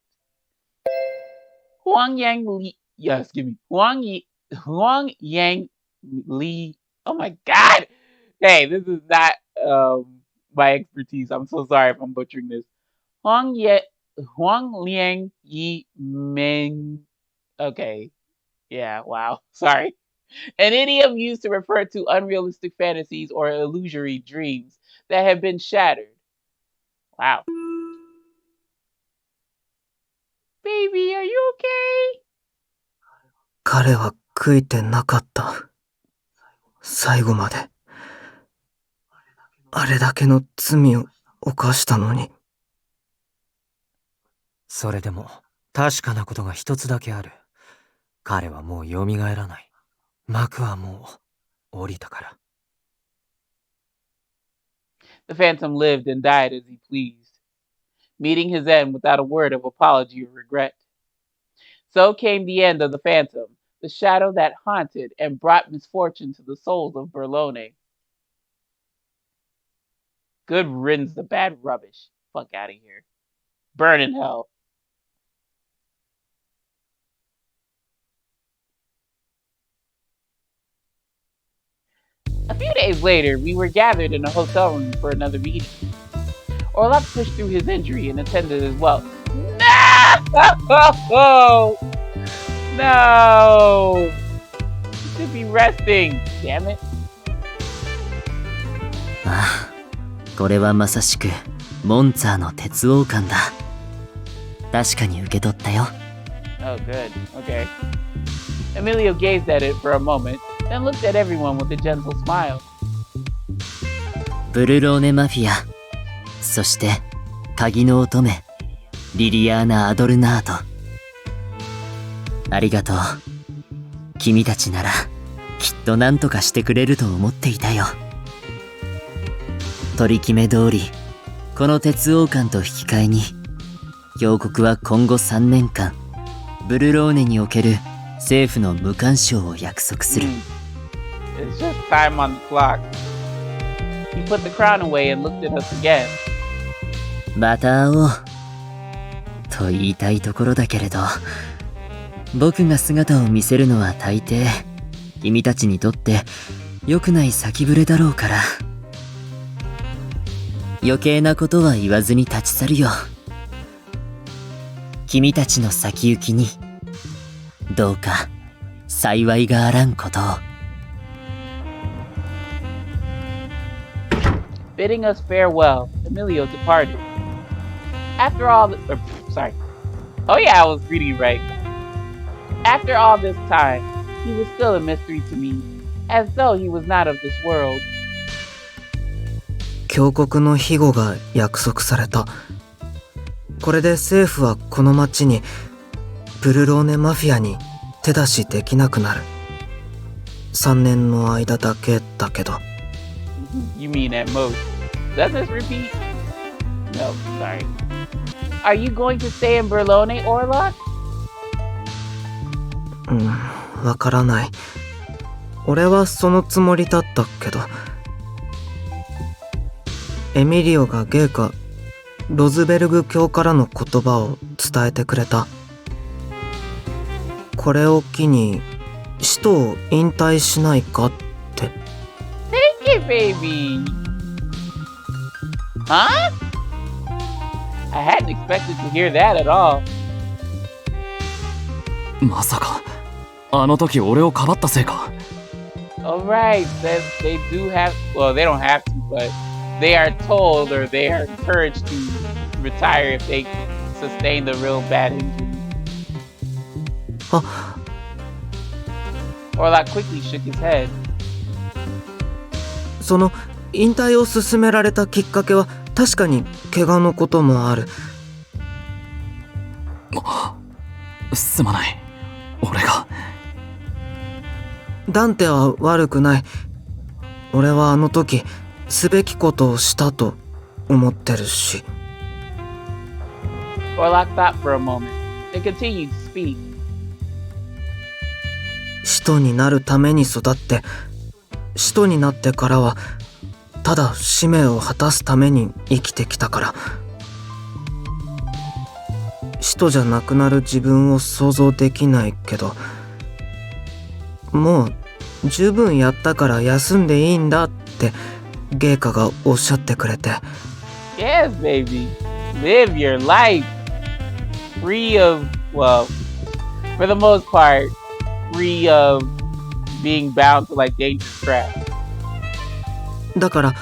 Huang Yang Li. Yeah, excuse me. Huang Yang Li. Oh my God. Hey, this is not my expertise. I'm so sorry if I'm butchering this. Huang Liang Yi Ming. Okay. Yeah, wow. Sorry. An idiom used to refer to unrealistic fantasies or illusory dreams that have been shattered. Wow. Baby, are you okay? 彼は悔いてなかった。最後まで。あれだけの罪を犯したのに。それでも確かなことが一つだけある。彼はもう蘇らない。幕はもう降りたから。The Phantom lived and died as he pleased, meeting his end without a word of apology or regret. So came the end of the Phantom, the shadow that haunted and brought misfortune to the souls of Berlone. Good riddance to bad rubbish. Fuck out of here. Burn in hell. A few days later, we were gathered in a hotel room for another meeting. Orlok pushed through his injury and attended as well. No! No! You should be resting. Damn it. ああ、これはまさしくモンツァーの鉄王冠だ。確かに受け取ったよ。Oh, good. Okay. Emilio gazed at it for a moment, then looked at everyone with a gentle smile. ブルローネマフィア、そして鍵の乙女、リリアーナ・アドルナート。ありがとう。君たちならきっと何とかしてくれると思っていたよ。取り決め通り、この鉄王冠と引き換えに、峡谷は今後3年間、ブルローネにおける政府の無干渉を約束する。It's just time on the clock. He put the crown away and looked at us again. また会おう。と言いたいところだけれど、僕が姿を見せるのは大抵、君たちにとって良くない先触れだろうから。余計なことは言わずに立ち去るよ。君たちの先行きに、どうか幸いがあらんことを。Bidding us farewell, Emilio departed. After all sorry. Oh yeah, I was reading right. After all this time, he was still a mystery to me, as though he was not of this world. 峡谷の庇護が約束された。これで政府はこの町にブルローネマフィアに手出しできなくなる。3年の間だけだけど。You mean at most. Does this repeat? No, sorry. Are you going to stay in Berlone, Orlok? わからない。俺はそのつもりだったけど。エミリオがゲーカ、ロズベルグ教からの言葉を伝えてくれた。これを機に使徒を引退しないかって。Take it, baby. Huh? I hadn't expected to hear that at all. まさかあの時俺をかばったせいか。 Alright, they do have, well, they don't have to, but they are told or they are encouraged to retire if they sustain the real bad injury. Orlok quickly shook his head. その引退を勧められたきっかけは確かに怪我のこともある。すまない、俺が。ダンテは悪くない。俺はあの時すべきことをしたと思ってるし。Orlok thought for a moment, then continued to speak. 使徒になるために育って、使徒になってからはただ使命を果たすために生きてきたから。使徒じゃなくなる自分を想像できないけど、もう十分やったから休んでいいんだってゲイカがおっしゃってくれて。 Yes, baby. Live your life. Free of, well, for the most part, free of being bound to like dangerous traps. だから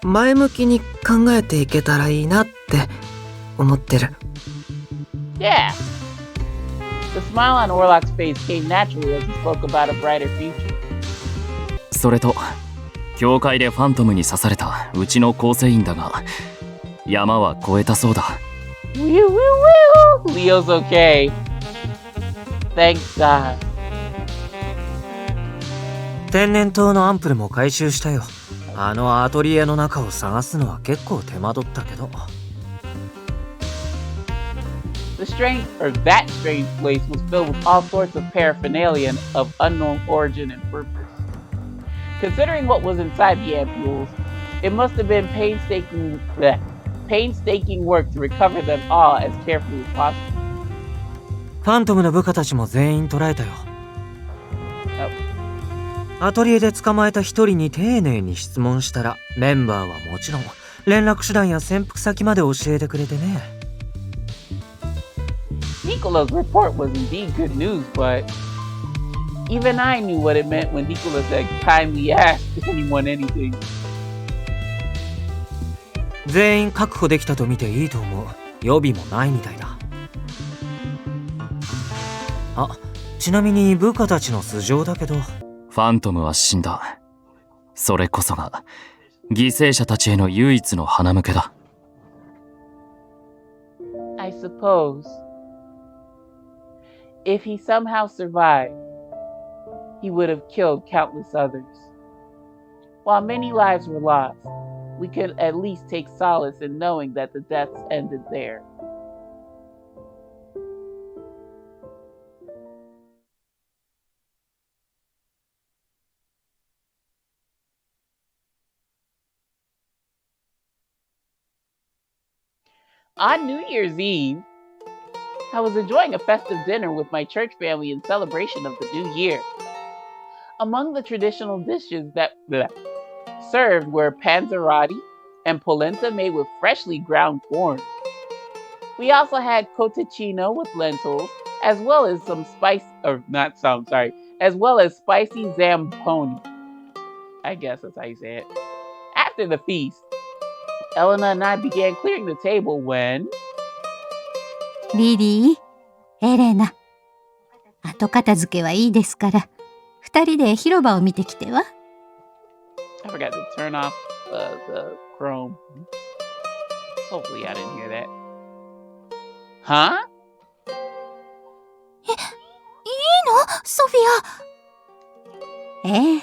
前向きに考えていけたらいいなって思ってる。 Yeah. The smile on Orlok's face came naturally as he spoke about a brighter future. それと教会でファントムに刺されたうちの構成員だが山は越えたそうだ。 Woo, woo, woo. Leo's okay. Thank God. 天然痘のアンプルも回収したよ。あのアトリエの中を探すのは結構手間取ったけど。That strange place was filled with all sorts of paraphernalia of unknown origin and purpose. Considering what was inside the ampules, it must have been painstaking work to recover them all as carefully as possible. ファントムの部下たちも全員捕らえたよ。アトリエで捕まえた一人に丁寧に質問したら、メンバーはもちろん連絡手段や潜伏先まで教えてくれてね。Nicola's report was indeed good news, but even I knew what it meant when Nicola said kindly ask anyone anything. 全員確保できたと見ていいと思う。予備もないみたいだ。あ、ちなみに部下たちの素性だけど、ファントムは死んだ。それこそが犠牲者たちへの唯一の鼻向けだ。I suppose if he somehow survived, he would have killed countless others. While many lives were lost, we could at least take solace in knowing that the deaths ended there. On New Year's Eve, I was enjoying a festive dinner with my church family in celebration of the new year. Among the traditional dishes that served were panzerotti and polenta made with freshly ground corn. We also had cotechino with lentils, as well as spicy zamponi. I guess that's how you say it. After the feast, Elena and I began clearing the table when... リリー、エレナ、後片付けはいいですから、二人で広場を見てきては。I forgot to turn off the Chrome. Hopefully I didn't hear that. Huh? いいの？ソフィア。ええ。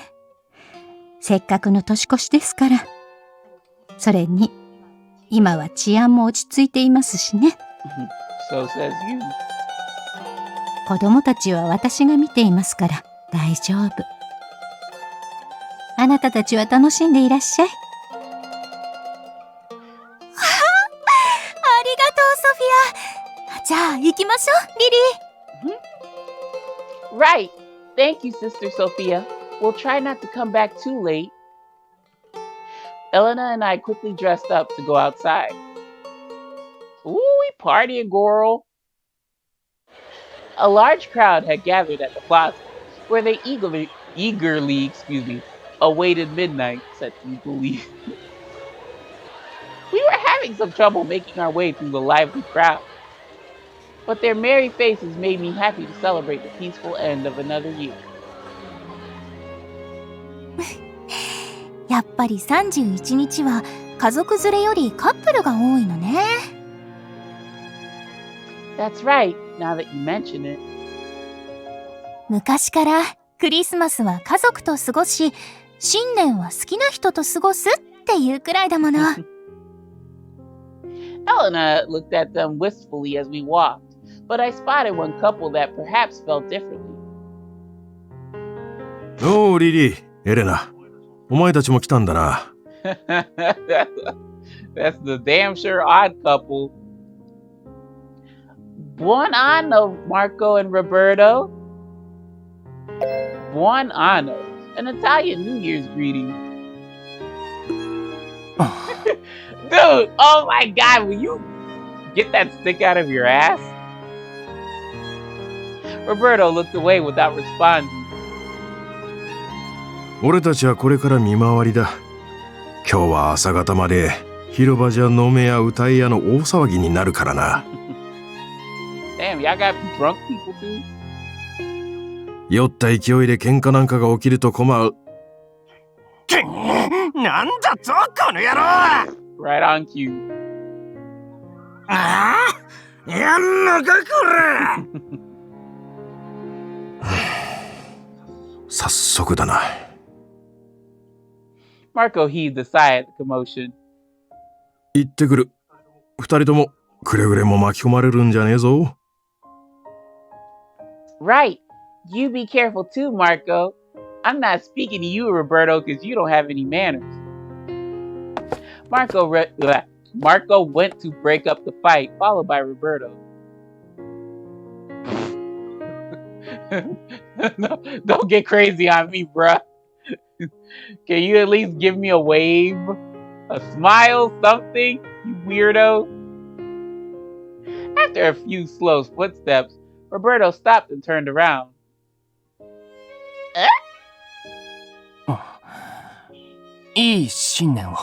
せっかくの年越しですから。それに、今は治安も落ち着いていますしね。So says you. 子供たちは私が見ていますから大丈夫。あなたたちは楽しんでいらっしゃい。ありがとう、ソフィア。じゃあ行きましょう、リリー。Right. Thank you, Sister Sophia. We'll try not to come back too late. Elena and I quickly dressed up to go outside. Ooh, we partying, girl. A large crowd had gathered at the plaza, where they eagerly awaited midnight, said you believe. We were having some trouble making our way through the lively crowd, but their merry faces made me happy to celebrate the peaceful end of another year. やっぱり31日は家族連れよりカップルが多いのね。That's right, now that you mention it. 昔からクリスマスは家族と過ごし、新年は好きな人と過ごすっていうくらいだもの。Elena looked at them wistfully as we walked, but I spotted one couple that perhaps felt differently. おう、リリー、エレナ。お前たちも来たんだな。That's the damn sure odd couple. Buon anno, Marco and Roberto. Buon anno, an Italian New Year's greeting. Dude, oh my God, will you get that stick out of your ass? Roberto looked away without responding. 俺たちはこれから見回りだ。今日は朝方まで広場じゃ飲めや歌いやの大騒ぎになるからな。Damn, y'all got drunk people too? 酔った勢いで喧嘩なんかが起きると困る。なんだとこの野郎 Right on cue. ああやんのかこれ早速だな。Marco heaved a sigh at the commotion. 行ってくる。二人ともくれぐれも巻き込まれるんじゃねえぞ。Right. You be careful too, Marco. I'm not speaking to you, Roberto, because you don't have any manners. Marco went to break up the fight, followed by Roberto. No, don't get crazy on me, bruh. Can you at least give me a wave? A smile? Something? You weirdo? After a few slow footsteps, Roberto stopped and turned around. いい新年を。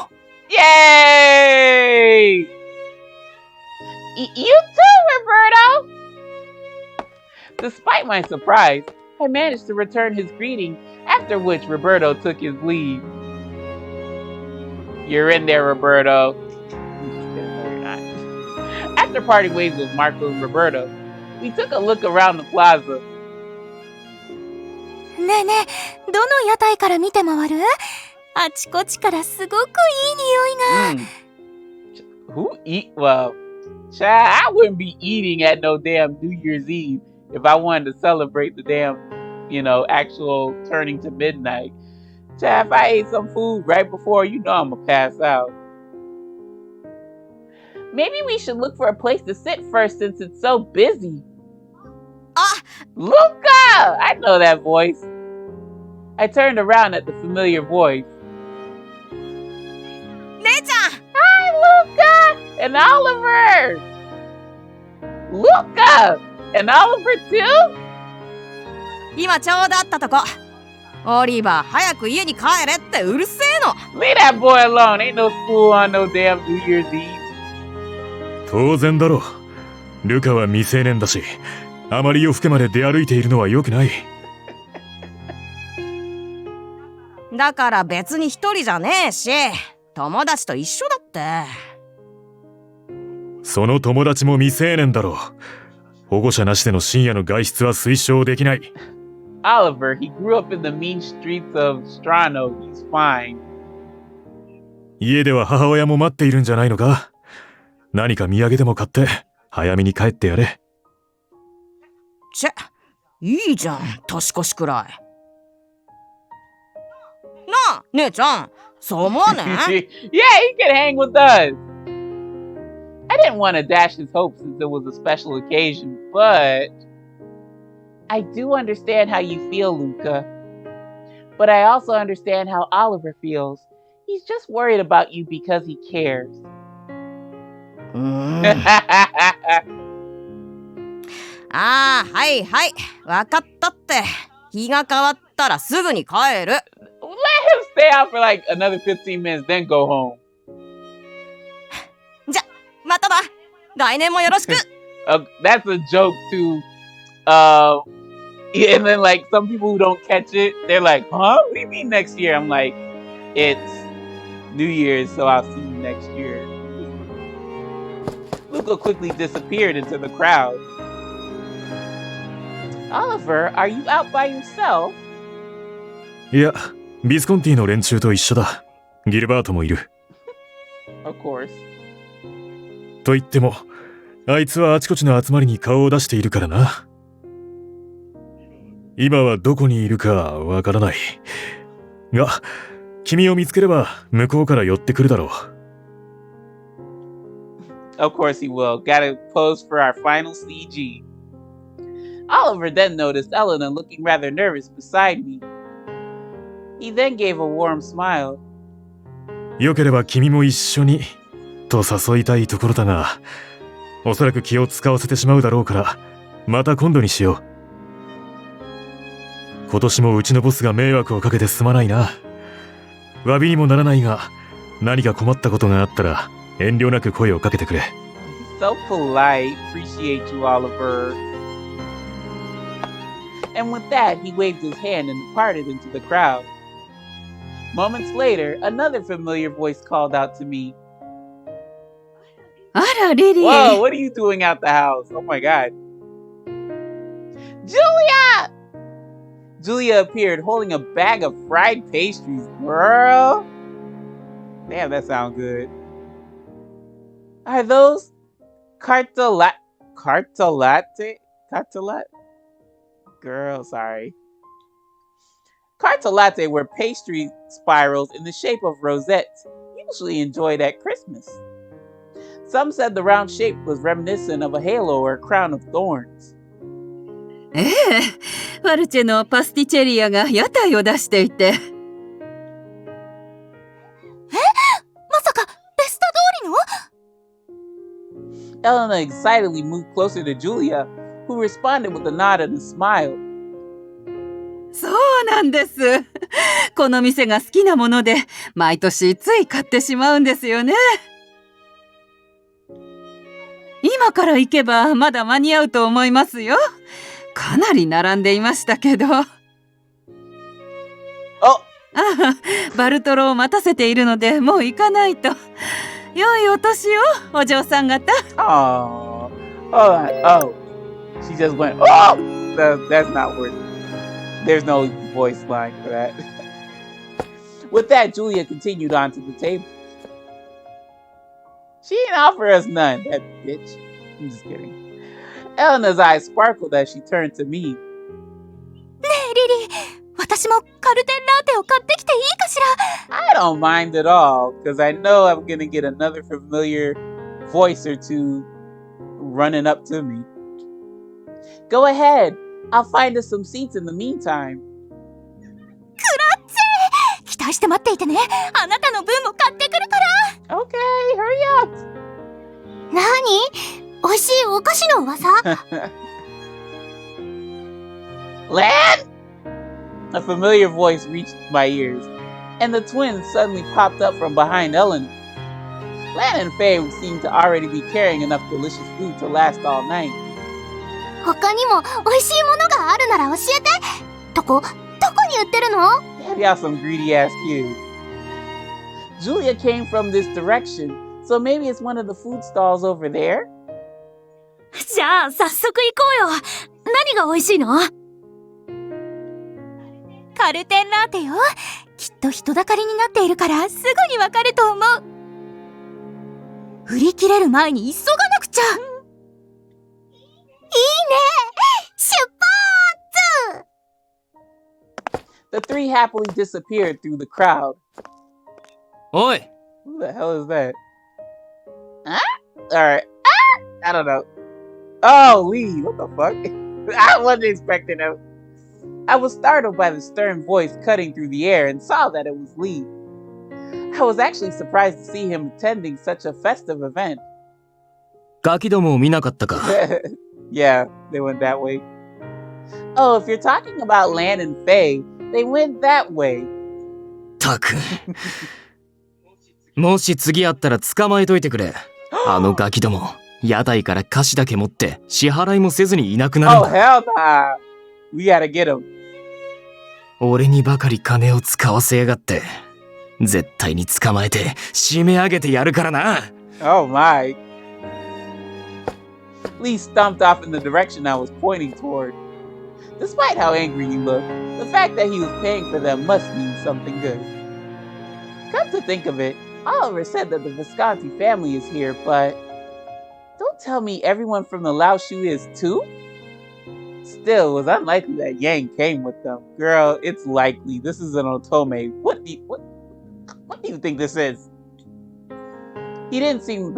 Yay! You too, Roberto! Despite my surprise, I managed to return his greeting, after which Roberto took his leave. You're in there, Roberto. No, you're not. After parting ways with Marco and Roberto, we took a look around the plaza. ねえねえ、どの屋台から見て回る？あちこちからすごくいい匂いが。Who eat? Well, child, I wouldn't be eating at no damn New Year's Eve if I wanted to celebrate the damn, actual turning to midnight. Child, if I ate some food right before, I'm gonna pass out. Maybe we should look for a place to sit first since it's so busy. Ah! Luca! I know that voice. I turned around at the familiar voice. 姉ちゃん！ Hi, Luca! And Oliver! Luca! And Oliver too? 今ちょうどあったとこ。オリバー、早く家に帰れってうるせえの。 Leave that boy alone. Ain't no school on no damn New Year's Eve. 当然だろう。ルカは未成年だし、あまり夜更けまで出歩いているのは良くない。だから別に一人じゃねえし、友達と一緒だって。その友達も未成年だろう。保護者なしでの深夜の外出は推奨できない。Oliver, he grew up in the mean streets of Strano. He's fine. 家では母親も待っているんじゃないのか。何か土産でも買って早めに帰ってやれ。いいじゃん、年越しくらい。なあ、姉ちゃん、そう思わねえ？ Yeah, he could hang with us. I didn't want to dash his hopes since it was a special occasion, but I do understand how you feel, Luca. But I also understand how Oliver feels. He's just worried about you because he cares. ああ、はいはい、わかったって。日が変わったらすぐに帰る。Let him stay out for like another 15 minutes, then go home. じゃ、まただ。来年もよろしく。That's a joke too. And then like some people who don't catch it, they're like, huh? What do you mean next year? I'm like, it's New Year's, so I'll see you next year. Luca quickly disappeared into the crowd. Oliver, are you out by yourself? いや、ビスコンティの連中と一緒だ。ギルバートもいる。Of course. と言っても、あいつはあちこちの集まりに顔を出しているからな。今はどこにいるかわからない。が、君を見つければ向こうから寄ってくるだろう。Of course he will. Gotta pose for our final CG. Oliver then noticed Elena looking rather nervous beside me. He then gave a warm smile. よければ君も一緒にと誘いたいところだが、おそらく気を使わせてしまうだろうから、また今度にしよう。今年もうちのボスが迷惑をかけてすまないな。詫びにもならないが、何か困ったことがあったら遠慮なく声をかけてくれ。So polite. Appreciate you, Oliver. And with that, he waved his hand and departed into the crowd. Moments later, another familiar voice called out to me. あら、リリー。 Whoa, what are you doing out the house? Oh my god. Julia! Julia appeared holding a bag of fried pastries. Girl. Damn, that sounds good. Are those cartolate? Girl, sorry. Cartolate were pastry spirals in the shape of rosettes, usually enjoyed at Christmas. Some said the round shape was reminiscent of a halo or a crown of thorns. ええ、ファルチェのパスティチェリアが屋台を出していて。まさかベスタ通りの？ Elena excitedly moved closer to Julia, who responded with a nod and a smile. そうなんです。この店が好きなもので、毎年つい買ってしまうんですよね。今から行けばまだ間に合うと思いますよ。かなり並んでいましたけど。ああ、バルトロを待たせているのでもう行かないと。良いお年を、お嬢さん方。Oh, she just went, oh! That's not worth it. There's no voice line for that. With that, Julia continued on to the table. She didn't offer us none, that bitch. I'm just kidding. Elena's eyes sparkled as she turned to me. ねえリリー、私もカルテンラーテを買ってきていいかしら？ I don't mind at all, because I know I'm gonna get another familiar voice or two running up to me. Go ahead. I'll find us some seats in the meantime. クラッツェ！期待して待っていてね。あなたの分も買ってくるから。Okay, hurry up. なに？美味しいお菓子の噂？ Lan! A familiar voice reached my ears, and the twins suddenly popped up from behind Elena. Lan and Faye seemed to already be carrying enough delicious food to last all night. 他にも美味しいものがあるなら教えて。どこに売ってるの？ Damn, y'all some greedy ass kids. Julia came from this direction, so maybe it's one of the food stalls over there? じゃあ早速行こうよ。何が美味しいの？カルテンラーテよ。きっと人だかりになっているからすぐにわかると思う。売り切れる前に急がなくちゃ。いいね。出発！ The three happily disappeared through the crowd. おい Who the hell is that? Huh? Alright. I don't know. Oh, Lee. What the fuck? I wasn't expecting him. I was startled by the stern voice cutting through the air and saw that it was Lee. I was actually surprised to see him attending such a festive event. ガキどもを見なかったか Yeah, they went that way. Oh, if you're talking about Lan and Faye, they went that way. たくもし次会ったら捕まえといてくれあのガキども屋台から菓子だけ持って支払いもせずにいなくなる Oh, hell nah. We gotta get him. 俺にばかり金を使わせやがって絶対に捕まえて締め上げてやるからな Oh my. Lee stomped off in the direction I was pointing toward. Despite how angry he looked, the fact that he was paying for them must mean something good. Come to think of it, Oliver said that the Visconti family is here, but don't tell me everyone from the Lao Shu is too? Still, it was unlikely that Yang came with them. Girl, it's likely. This is an Otome. What do you think this is? He didn't seem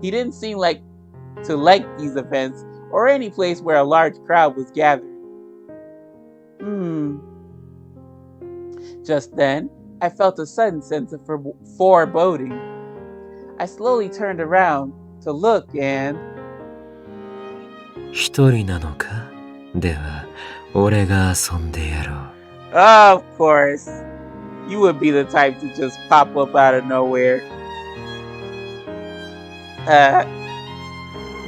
He didn't seem to like these events or any place where a large crowd was gathered. Just then, I felt a sudden sense of foreboding. I slowly turned around to look and... 一人なのか？では、俺が遊んでやろう。Of course. You would be the type to just pop up out of nowhere.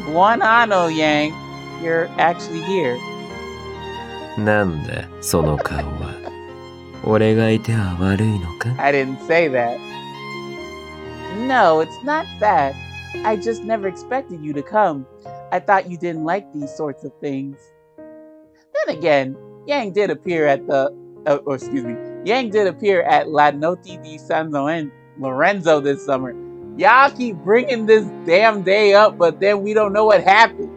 Buonanno, Yang. You're actually here. なんだ、その顔は。俺がいては悪いのか？ I didn't say that. No, it's not that. I just never expected you to come. I thought you didn't like these sorts of things. Then again, Yang did appear at Yang did appear at La Notte di San Lorenzo this summer. Y'all keep bringing this damn day up, but then we don't know what happened.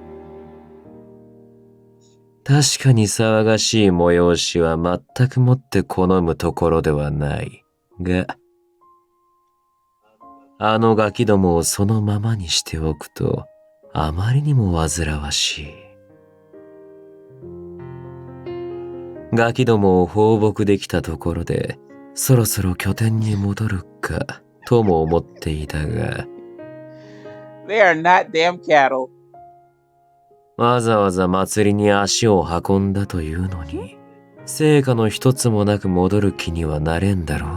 確かに騒がしい催しは全くもって好むところではないが、あのガキどもをそのままにしておくとあまりにも煩わしい。ガキどもを放牧できたところでそろそろ拠点に戻るかとも思っていたが、 They are not damn cattle. わざわざ祭りに足を運んだというのに、成果の一つもなく戻る気にはなれんだろう。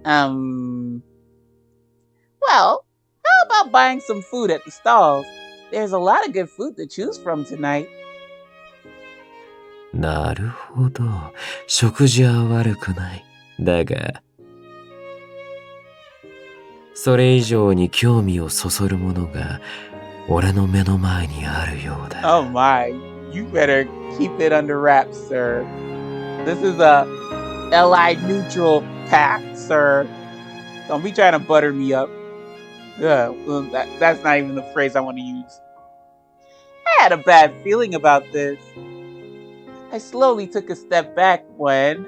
Well, how about buying some food at the stalls? There's a lot of good food to choose from tonight. なるほど、食事は悪くない。だが、それ以上に興味をそそるものが俺の目の前にあるようだ。Oh my, you better keep it under wraps, sir. This is a LI neutral pack, sir. Don't be trying to butter me up. That's not even the phrase I want to use. I had a bad feeling about this. I slowly took a step back when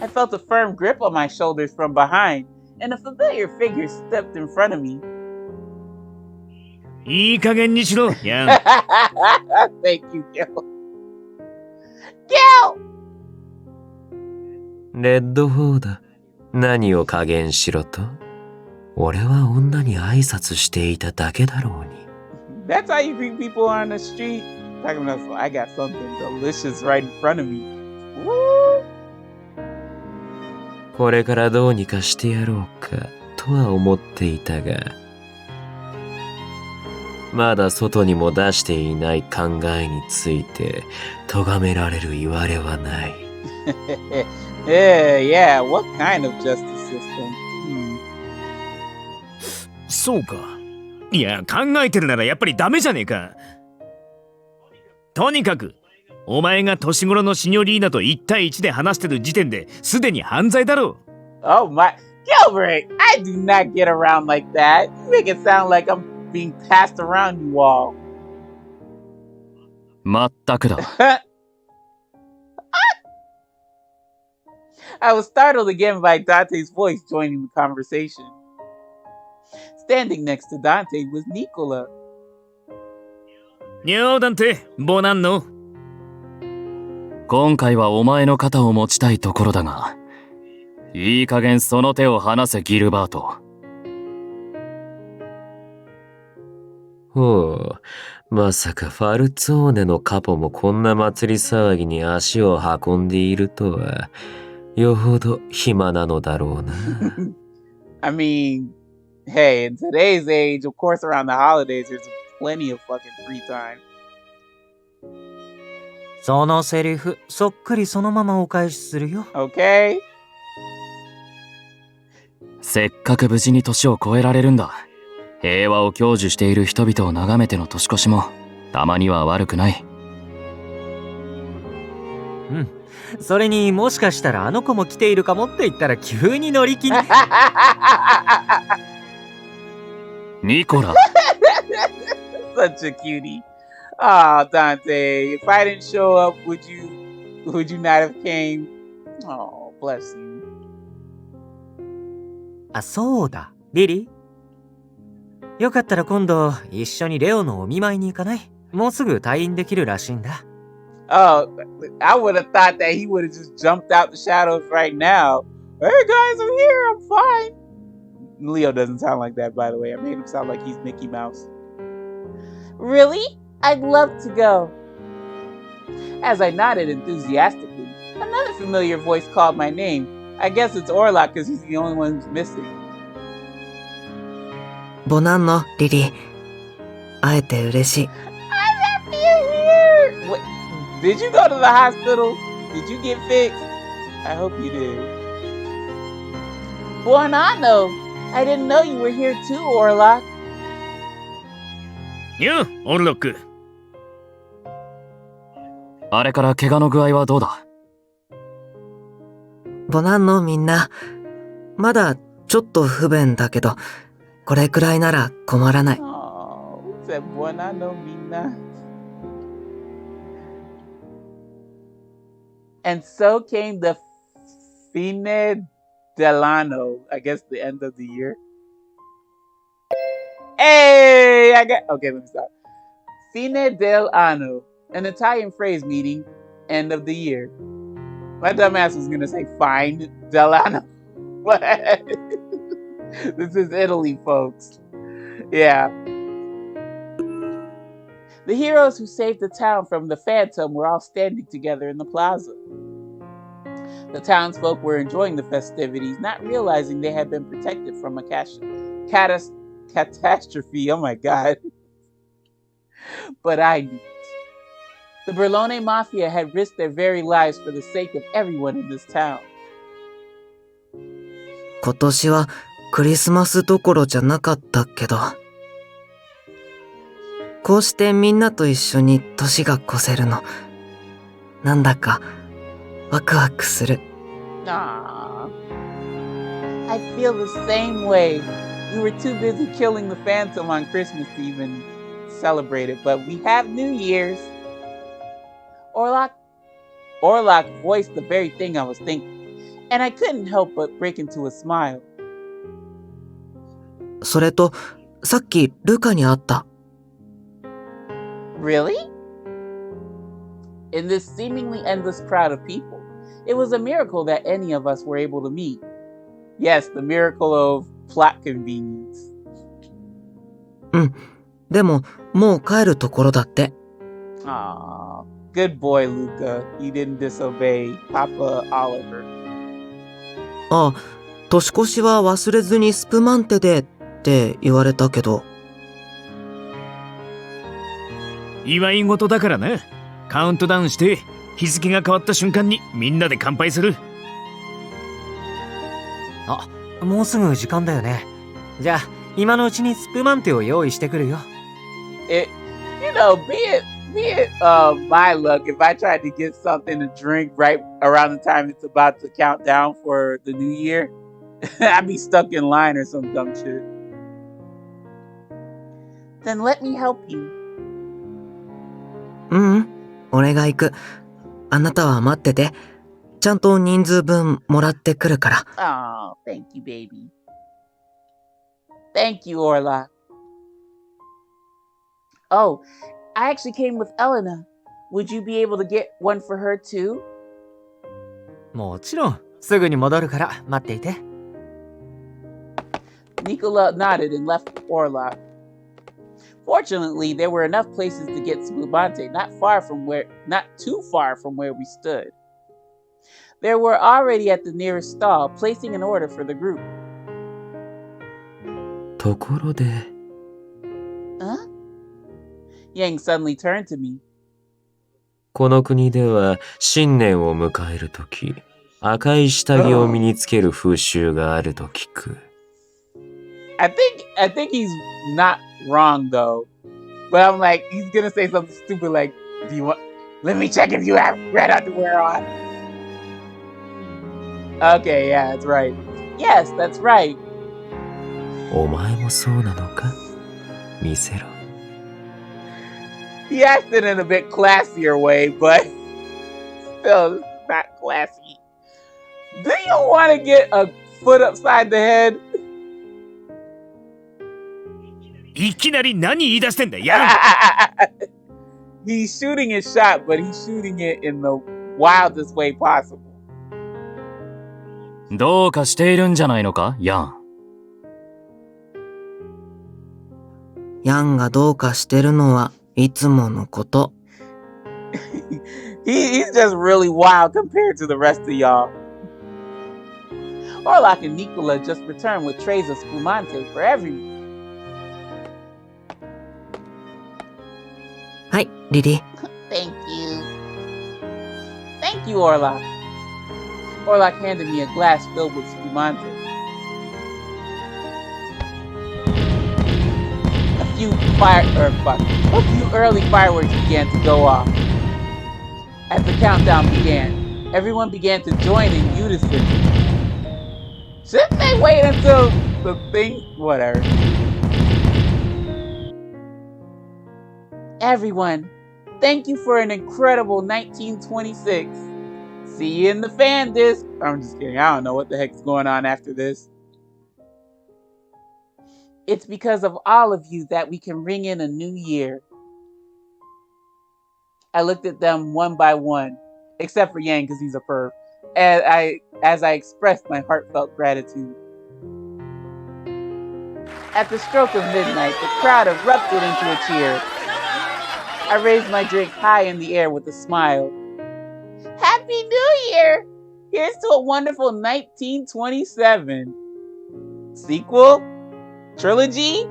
I felt a firm grip on my shoulders from behind, and a familiar figure stepped in front of me. いい加減にしろ、ヤン。Thank you, Gil. Gil! レッドフォード、何を加減しろと？俺は女に挨拶していただけだろうに。That's how you greet people on the street? Talking about, I got something delicious right in front of me. Woo! これからどうにかしてやろうかとは思っていたが、まだ外にも出していない考えについて咎められる言われはない。Yeah, what kind of justice system? そうか。いや、考えてるならやっぱりダメじゃねえか。とにかく、お前が年頃のシニョリーナと1対1で話してる時点ですでに犯罪だろう。Oh my, Gilbert, I do not get around like that. You make it sound like I'm being passed around you all. まったくだ。I was startled again by Dante's voice joining the conversation. Standing next to Dante was Nicola. にょーダンテ、ボナンノ。今回はお前の肩を持ちたいところだが、いい加減その手を離せ、ギルバート。ほう、まさかファルツォーネのカポもこんな祭り騒ぎに足を運んでいるとは、よほど暇なのだろうな。I mean, hey, in today's age, of course, around the holidays, there's plenty of fucking free time. そのセリフ、そっくりそのままお返しするよ。Okay? せっかく無事に年を越えられるんだ。平和を享受している人々を眺めての年越しも、たまには悪くない。うん。それにもしかしたらあの子も来ているかもって言ったら急に乗り気に。ニコラ。Such a cutie. Oh, Dante, if I didn't show up, would you not have came? Oh, bless you. あ、そうだ、リリー。よかったら今度一緒にレオのお見舞いに行かない？もうすぐ退院できるらしいんだ。Oh, I would have thought that he would have just jumped out the shadows right now. Hey guys, I'm here. I'm fine. Leo doesn't sound like that, by the way. I made him sound like he's Mickey Mouse. Really? I'd love to go. As I nodded enthusiastically, another familiar voice called my name. I guess it's Orlok because he's the only one who's missing. ボナンノ、リリー。会えて嬉しい。I'm happy you're here. Wait, did you go to the hospital? Did you get fixed? I hope you did. Buonanno. I didn't know you were here too, Orlok. よ、オルロック。あれから怪我の具合はどうだ？ボナンノみんな。まだちょっと不便だけど、これくらいなら困らない。Oh, said Buonanno, Mina. And so came the fine dell'anno, I guess the end of the year. Hey, okay, let me stop. Fine dell'anno, an Italian phrase meaning end of the year. My dumbass was gonna say fine dell'anno. What? This is Italy, folks. Yeah. The heroes who saved the town from the phantom were all standing together in the plaza. The townsfolk were enjoying the festivities, not realizing they had been protected from a catastrophe. Oh my god. But I knew it. The Berlone Mafia had risked their very lives for the sake of everyone in this town. 今年はクリスマスどころじゃなかったけど、こうしてみんなと一緒に年が越せるの、なんだかワクワクする。Aww. I feel the same way. We were too busy killing the phantom on Christmas to even celebrate it, but we have New Year's. Orlok voiced the very thing I was thinking, and I couldn't help but break into a smile. それと、さっきルカに会った。Really? In this seemingly endless crowd of people, it was a miracle that any of us were able to meet. Yes, the miracle of plot convenience. うん。でも、もう帰るところだって。Aww. Good boy, Luca. You didn't disobey Papa Oliver. あ、年越しは忘れずにスプマンテでって言われたけど。祝い事だからな。カウントダウンして日付が変わった瞬間にみんなで乾杯する。あ、もうすぐ時間だよね。じゃあ今のうちにスプマンテを用意してくるよ。Be it my luck if I tried to get something to drink right around the time it's about to count down for the new year. I'd be stuck in line or some dumb shit. Then let me help you. 俺が行く。あなたは待ってて。ちゃんと人数分もらってくるから。Oh, thank you, baby. Thank you, Orlok. Oh, I actually came with Elena. Would you be able to get one for her too? もちろん。すぐに戻るから待っていて。Nicola nodded and left Orlok. Fortunately, there were enough places to get Spumante not too far from where we stood. They were already at the nearest stall, placing an order for the group. ところで。Huh? Yang suddenly turned to me. この国では新年を迎えるとき、赤い下着を身につける風習があると聞く。I think he's not wrong though. But I'm like, he's gonna say something stupid like, let me check if you have red underwear on. Okay, yeah, that's right. Yes, that's right. お前もそうなのか？見せろ。He asked it in a bit classier way, but still, it's not classy. Do you want to get a foot upside the head? いきなり何言い出してんだやん。 He's shooting his shot, but he's shooting it in the wildest way possible. どうかしているんじゃないのか、ヤン。ヤンがどうかしてるのはいつものこと。He's just really wild compared to the rest of y'all. Orlok and Nicola just returned with trays of spumante for everyone. はい、リリー。Thank you. Thank you, Orlok. Orlok handed me a glass filled with spumante. A few early fireworks began to go off. As the countdown began, everyone began to join in unison. Shouldn't they wait until the thing? Whatever. Everyone, thank you for an incredible 1926. See you in the fan disc. I'm just kidding. I don't know what the heck's going on after this. It's because of all of you that we can ring in a new year. I looked at them one by one, except for Yang because he's a perv, as I expressed my heartfelt gratitude. At the stroke of midnight, the crowd erupted into a cheer. I raised my drink high in the air with a smile. Happy New Year! Here's to a wonderful 1927. Sequel? Trilogy?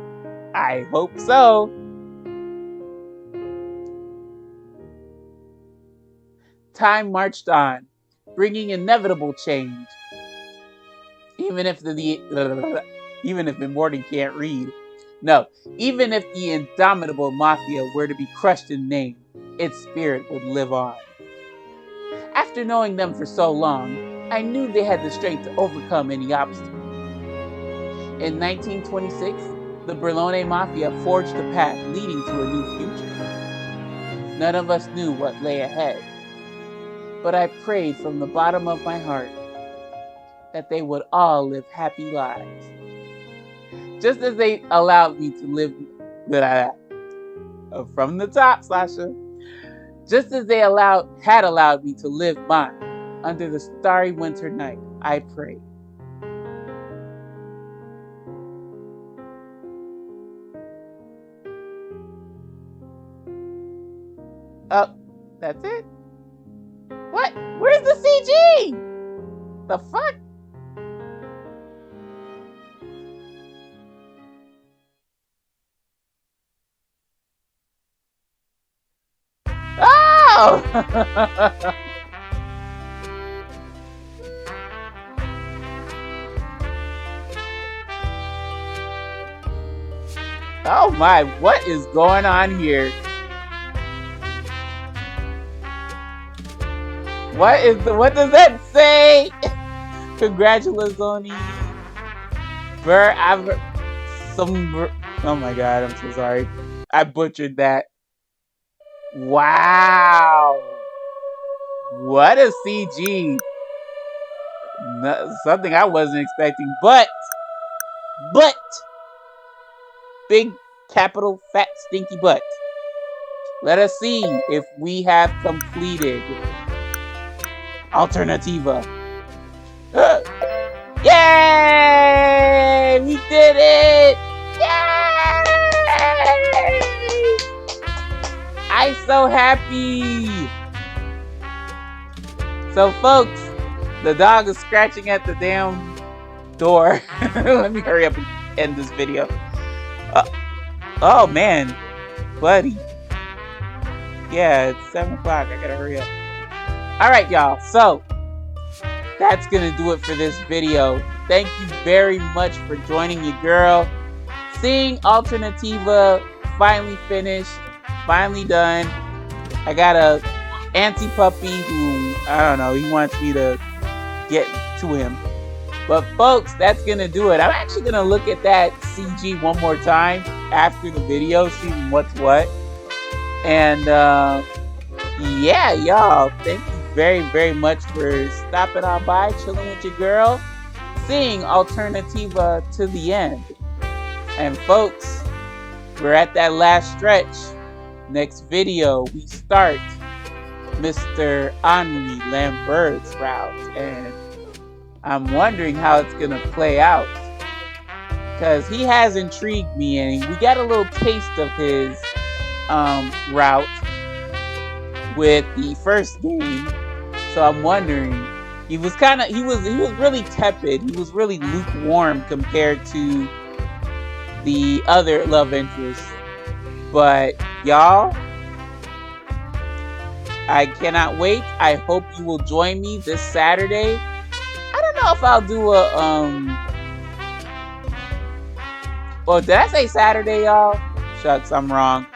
I hope so. Time marched on, bringing inevitable change. Even if Morty can't read. No, even if the indomitable Mafia were to be crushed in name, its spirit would live on. After knowing them for so long, I knew they had the strength to overcome any obstacle. In 1926, the Berlone Mafia forged a path leading to a new future. None of us knew what lay ahead, but I prayed from the bottom of my heart that they would all live happy lives. Just as they allowed me to live from the top, Sasha. Just as they had allowed me to live mine under the starry winter night, I prayed. Oh, that's it? What? Where's the CG? The fuck? Oh! Oh my, what is going on here? What does that say? Congratulations. Oh my god, I'm so sorry. I butchered that. Wow. What a CG. Something I wasn't expecting, but big capital fat stinky butt. Let us see if we have completed Alternativa. Yay! We did it! Yay! I'm so happy. So folks, the dog is scratching at the damn door. Let me hurry up and end this video. Oh man, buddy. Yeah, it's 7 o'clock. I gotta hurry up. Alright, y'all. So, that's gonna do it for this video. Thank you very much for joining your girl. Seeing Alternativa finally finished. Finally done. I got a anti-puppy who, I don't know, he wants me to get to him. But folks, that's gonna do it. I'm actually gonna look at that CG one more time after the video, see what's what. And yeah, y'all, thank you very, very much for stopping on by, chilling with your girl, seeing Alternativa to the end. And folks, we're at that last stretch. Next video, we start Mr. Henri Lambert's route, and I'm wondering how it's gonna play out, because he has intrigued me, and we got a little taste of his route with the first game. So I'm wondering, he was really tepid. He was really lukewarm compared to the other love interest. But y'all, I cannot wait. I hope you will join me this Saturday. I don't know if I'll do a well, did I say Saturday, y'all? Shucks, I'm wrong.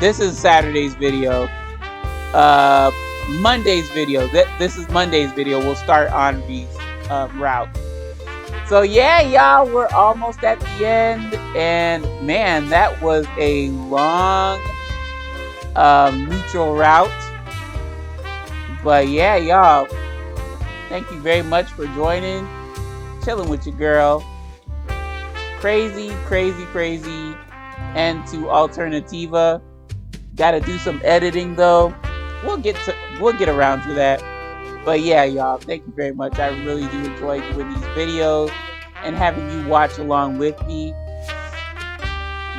This is Saturday's video. Monday's video. This is Monday's video. We'll start Henri's route. So yeah, y'all, we're almost at the end, and man, that was a long neutral route. But yeah, y'all, thank you very much for joining, chilling with your girl. Crazy end to Alternativa. Gotta do some editing though. We'll get around to that. But yeah, y'all, thank you very much. I really do enjoy doing these videos and having you watch along with me.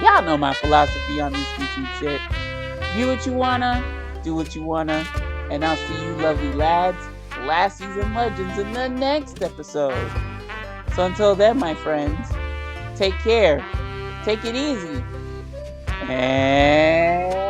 Y'all know my philosophy on this YouTube shit. View what you wanna, do what you wanna, and I'll see you lovely lads, lassies, and legends in the next episode. So until then, my friends, take care, take it easy, and